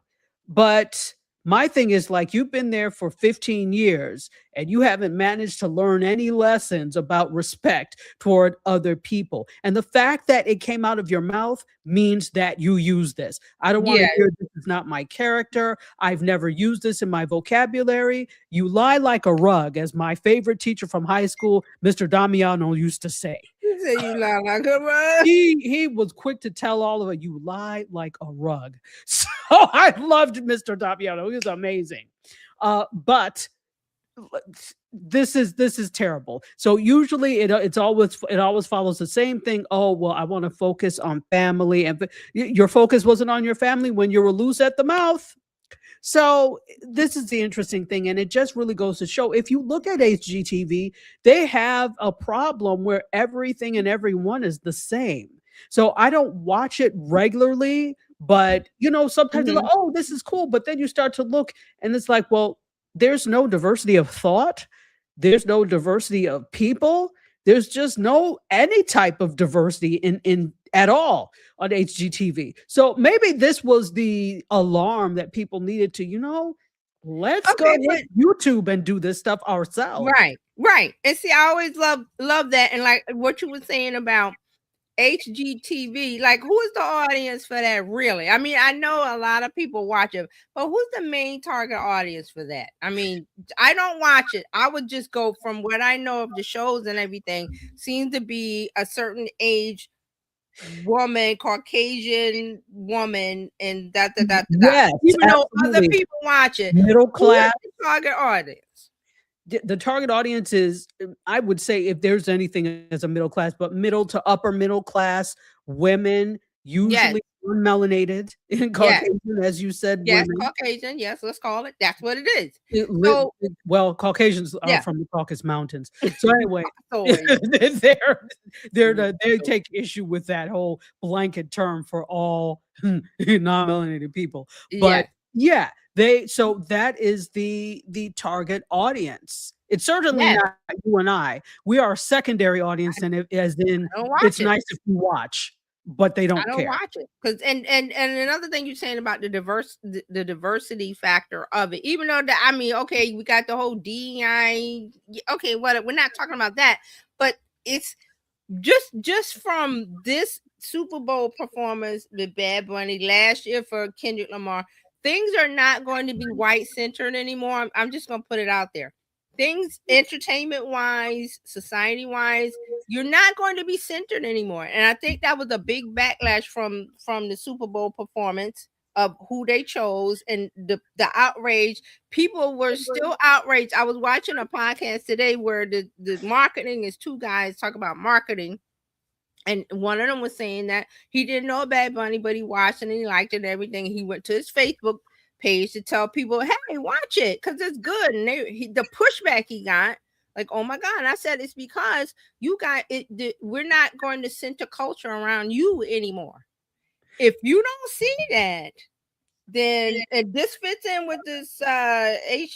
But my thing is, like, you've been there for 15 years and you haven't managed to learn any lessons about respect toward other people. And the fact that it came out of your mouth means that you use this. I don't want
Yeah.
to hear this is not my character. I've never used this in my vocabulary. You lie like a rug, as my favorite teacher from high school, Mr. Damiano, used to say.
You say you lie like a rug.
He was quick to tell all of it, "You lie like a rug." So I loved Mr. Damiano. He was amazing. But this is terrible. So usually it always follows the same thing. "Oh, well, I want to focus on family," and your focus wasn't on your family when you were loose at the mouth. So this is the interesting thing, and it just really goes to show, if you look at HGTV, they have a problem where everything and everyone is the same. So I don't watch it regularly, but sometimes you're like, "Oh, this is cool," but then you start to look, and it's like, well, there's no diversity of thought, there's no diversity of people, there's just no any type of diversity in at all on HGTV. So maybe this was the alarm that people needed to, let's go
Okay,
hit YouTube and do this stuff ourselves.
Right. And see, I always love that. And like what you were saying about HGTV, like who is the audience for that really? I mean, I know a lot of people watch it, but who's the main target audience for that? I mean, I don't watch it. I would just go from what I know of the shows and everything. Seems to be a certain age woman, Caucasian woman, and da.
Yes,
Even though other
absolutely.
people watch it,
Middle
who is
class.
the target audience?
The target audience is, I would say, if there's anything as a middle class, but middle to upper middle class women, usually unmelanated, Caucasian, as you said,
Yes,
women.
Caucasian. Yes, let's call it. That's what it is.
So, well, Caucasians are from the Caucasus Mountains. So anyway, they take issue with that whole blanket term for all non-melanated people. But yeah, so that is the target audience. It's certainly not you and I. We are a secondary audience, and as in, it's nice if you watch, but they don't care.
I don't watch it because and another thing you're saying about the diversity factor of it, even though okay, we got the whole DEI. Okay, we're not talking about that, but it's just from this Super Bowl performance with Bad Bunny last year for Kendrick Lamar, things are not going to be white centered anymore. I'm just going to put it out there. Things entertainment wise, society wise, you're not going to be centered anymore. And I think that was a big backlash from the Super Bowl performance of who they chose and the outrage. People were still outraged. I was watching a podcast today where the marketing is two guys talk about marketing, and one of them was saying that he didn't know Bad Bunny, but he watched it and he liked it and everything. He went to his Facebook page to tell people, hey, watch it because it's good. And the pushback he got, like, oh my God. And I said, it's because you got it. We're not going to center culture around you anymore. If you don't see that, then this fits in with this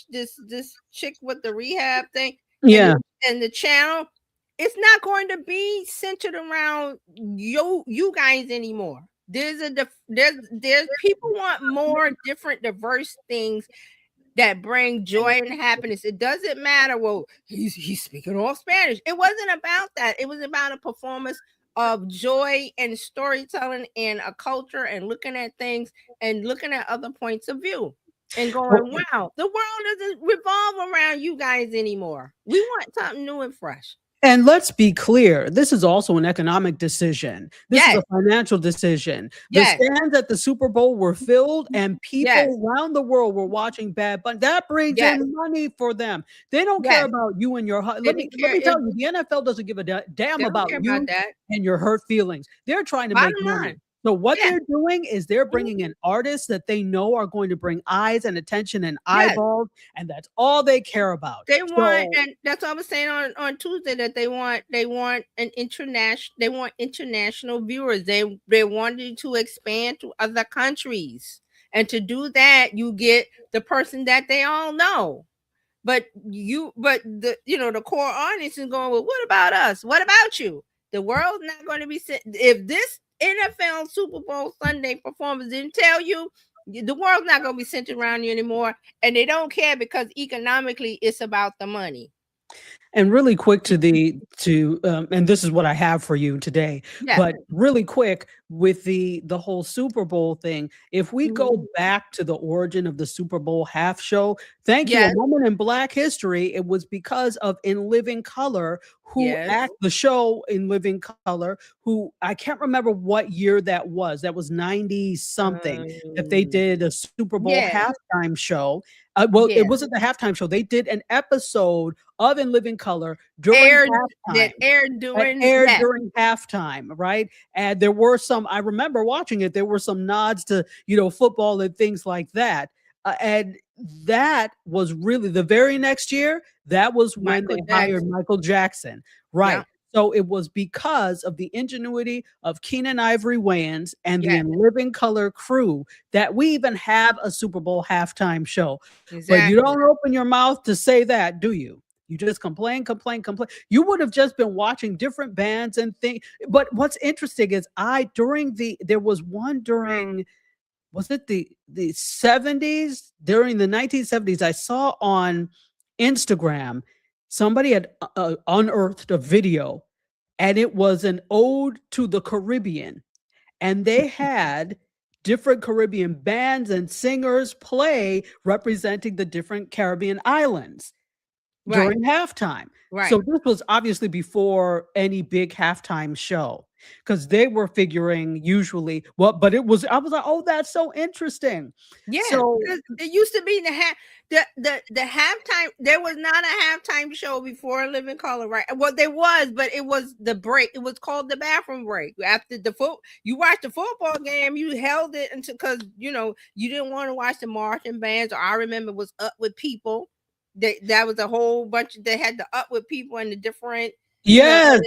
this chick with the rehab thing.
Yeah.
And the channel, it's not going to be centered around you guys anymore. There's people want more different, diverse things that bring joy and happiness. It doesn't matter. Well, he's speaking all Spanish. It wasn't about that. It was about a performance of joy and storytelling and a culture and looking at things and looking at other points of view and going, wow, the world doesn't revolve around you guys anymore. We want something new and fresh.
And let's be clear, this is also an economic decision. This is a financial decision. The stands at the Super Bowl were filled and people around the world were watching Bad Bunny. That brings in money for them. They don't care about you and your heart. Let me tell you, the NFL doesn't give a damn about you and your hurt feelings. They're trying to make money. So what they're doing is they're bringing in artists that they know are going to bring eyes and attention and eyeballs, and that's all they care about.
They want, and that's what I was saying on Tuesday, that they want international viewers. They wanted to expand to other countries, and to do that, you get the person that they all know. But the core audience is going, well, what about us? What about you? The world's not going to be if this NFL Super Bowl Sunday performance didn't tell you, the world's not going to be centered around you anymore. And they don't care because economically it's about the money.
And really quick and this is what I have for you today, but really quick with the whole Super Bowl thing. If we go back to the origin of the Super Bowl half show, thank you, a moment in Black history, it was because of In Living Color, who act the show In Living Color, who I can't remember what year that was. That was 90 something that they did a Super Bowl halftime show. It wasn't the halftime show. They did an episode of In Living Color during halftime.
Aired during
halftime, right? And there were some, I remember watching it, there were some nods to, football and things like that. And that was really the very next year. That was when they hired Michael Jackson. Right. Yeah. So it was because of the ingenuity of Keenan Ivory Wayans and the In Living Color crew that we even have a Super Bowl halftime show. Exactly. But you don't open your mouth to say that, do you? You just complain. You would have just been watching different bands and things. But what's interesting is there was one during, was it the 70s? During the 1970s, I saw on Instagram, somebody had unearthed a video, and it was an ode to the Caribbean. And they had different Caribbean bands and singers play representing the different Caribbean islands during halftime. Right. So this was obviously before any big halftime show, because they were figuring usually but I was like, oh, that's so interesting.
Yeah. So it used to be the halftime. There was not a halftime show before Living Color, right? Well, there was, but it was the break. It was called the bathroom break. After you watched the football game, you held it until, because you didn't want to watch the marching bands. Or I remember it was Up With People. That was a whole bunch. They had the Up With People and the different.
Yes.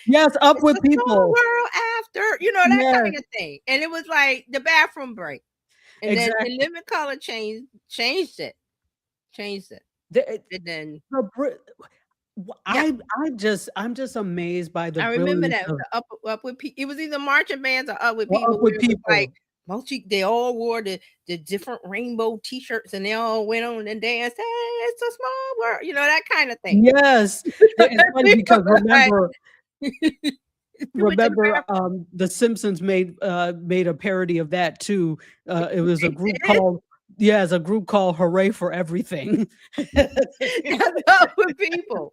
Yes, Up With People.
World after, that kind of thing. And it was like the bathroom break. And then the Living Color changed it. And then
I'm just amazed by the.
I remember that Up With People. It was either marching bands or Up With People.
Up With People.
Like they all wore the different rainbow T-shirts, and they all went on and danced. Hey, it's a small world, that kind of thing.
Yes. It's funny because remember,
Went to the
the Simpsons made a parody of that too. It was a group
bathroom.
called Hooray for Everything.
That's our people.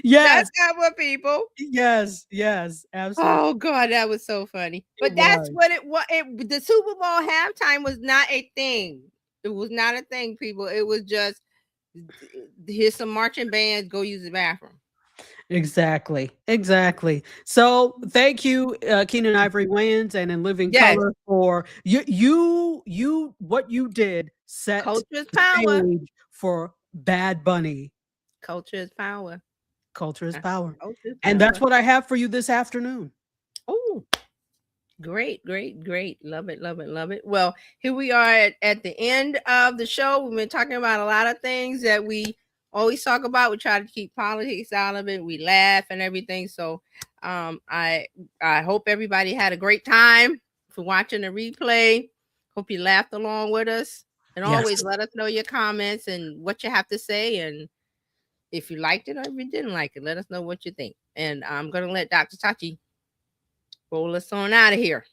Yes,
That's our people.
yes, absolutely.
Oh God, that was so funny. But
It
that's
was.
what it was. The Super Bowl halftime was not a thing. It was not a thing, people. It was just here's some marching bands. Go use the bathroom.
Exactly. So thank you, Keenan Ivory Wayans and In Living
Yes.
Color for you what you did set
Culture is
the
power.
stage for Bad Bunny.
Culture is power.
Culture is power.
Culture is
And that's
power.
what I have for you this afternoon.
Oh, great. Love it. Well, here we are at the end of the show. We've been talking about a lot of things that we always talk about. We try to keep politics out of it. We laugh and everything. So I hope everybody had a great time for watching the replay. Hope you laughed along with us. And
Yes.
always let us know your comments and what you have to say. And if you liked it or if you didn't like it, let us know what you think. And I'm going to let Dr. Tachi roll us on out of here.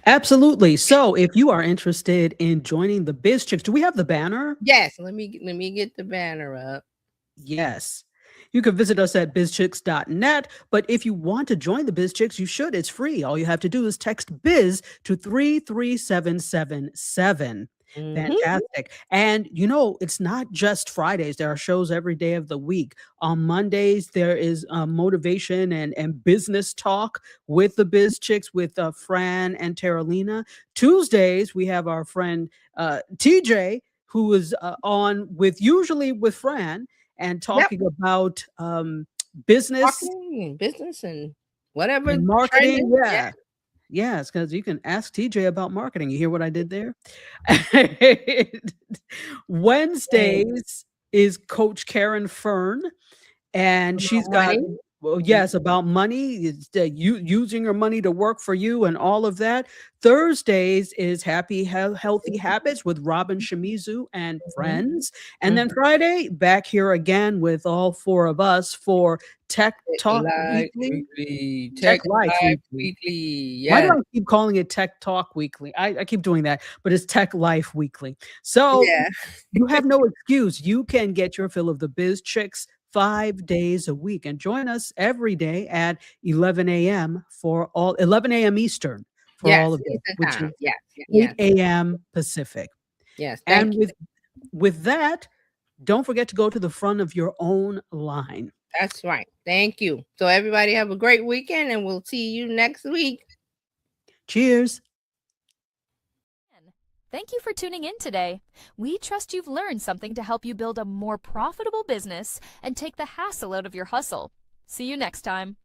Absolutely. So if you are interested in joining the Biz Chicks, do we have the banner?
Yes. Let me get the banner up.
Yes. You can visit us at bizchicks.net. But if you want to join the Biz Chicks, you should. It's free. All you have to do is text biz to 33777. Fantastic. And it's not just Fridays. There are shows every day of the week. On Mondays, there is motivation and business talk with the Biz Chicks with Fran and Terralina. Tuesdays, we have our friend TJ, who is on usually with Fran and talking about business,
and whatever
and marketing.
trending.
Yeah. Yes, because you can ask TJ about marketing. You hear what I did there? Wednesdays is Coach Karen Fern, and she's got
money.
about money. It's you using your money to work for you and all of that. Thursdays is Happy Healthy Habits with Robin Shimizu and friends. And then Friday, back here again with all four of us for Tech Talk Weekly. Tech Life Weekly.
Yes.
Why do I keep calling it Tech Talk Weekly? I keep doing that, but it's Tech Life Weekly. So you have no excuse. You can get your fill of the Biz Chicks 5 days a week and join us every day at 11 a.m. for 11 a.m. Eastern for all of it, which is 8 a.m. Pacific.
Yes.
And with that, don't forget to go to the front of your own line.
That's right. Thank you. So everybody have a great weekend and we'll see you next week.
Cheers.
Thank you for tuning in today. We trust you've learned something to help you build a more profitable business and take the hassle out of your hustle. See you next time.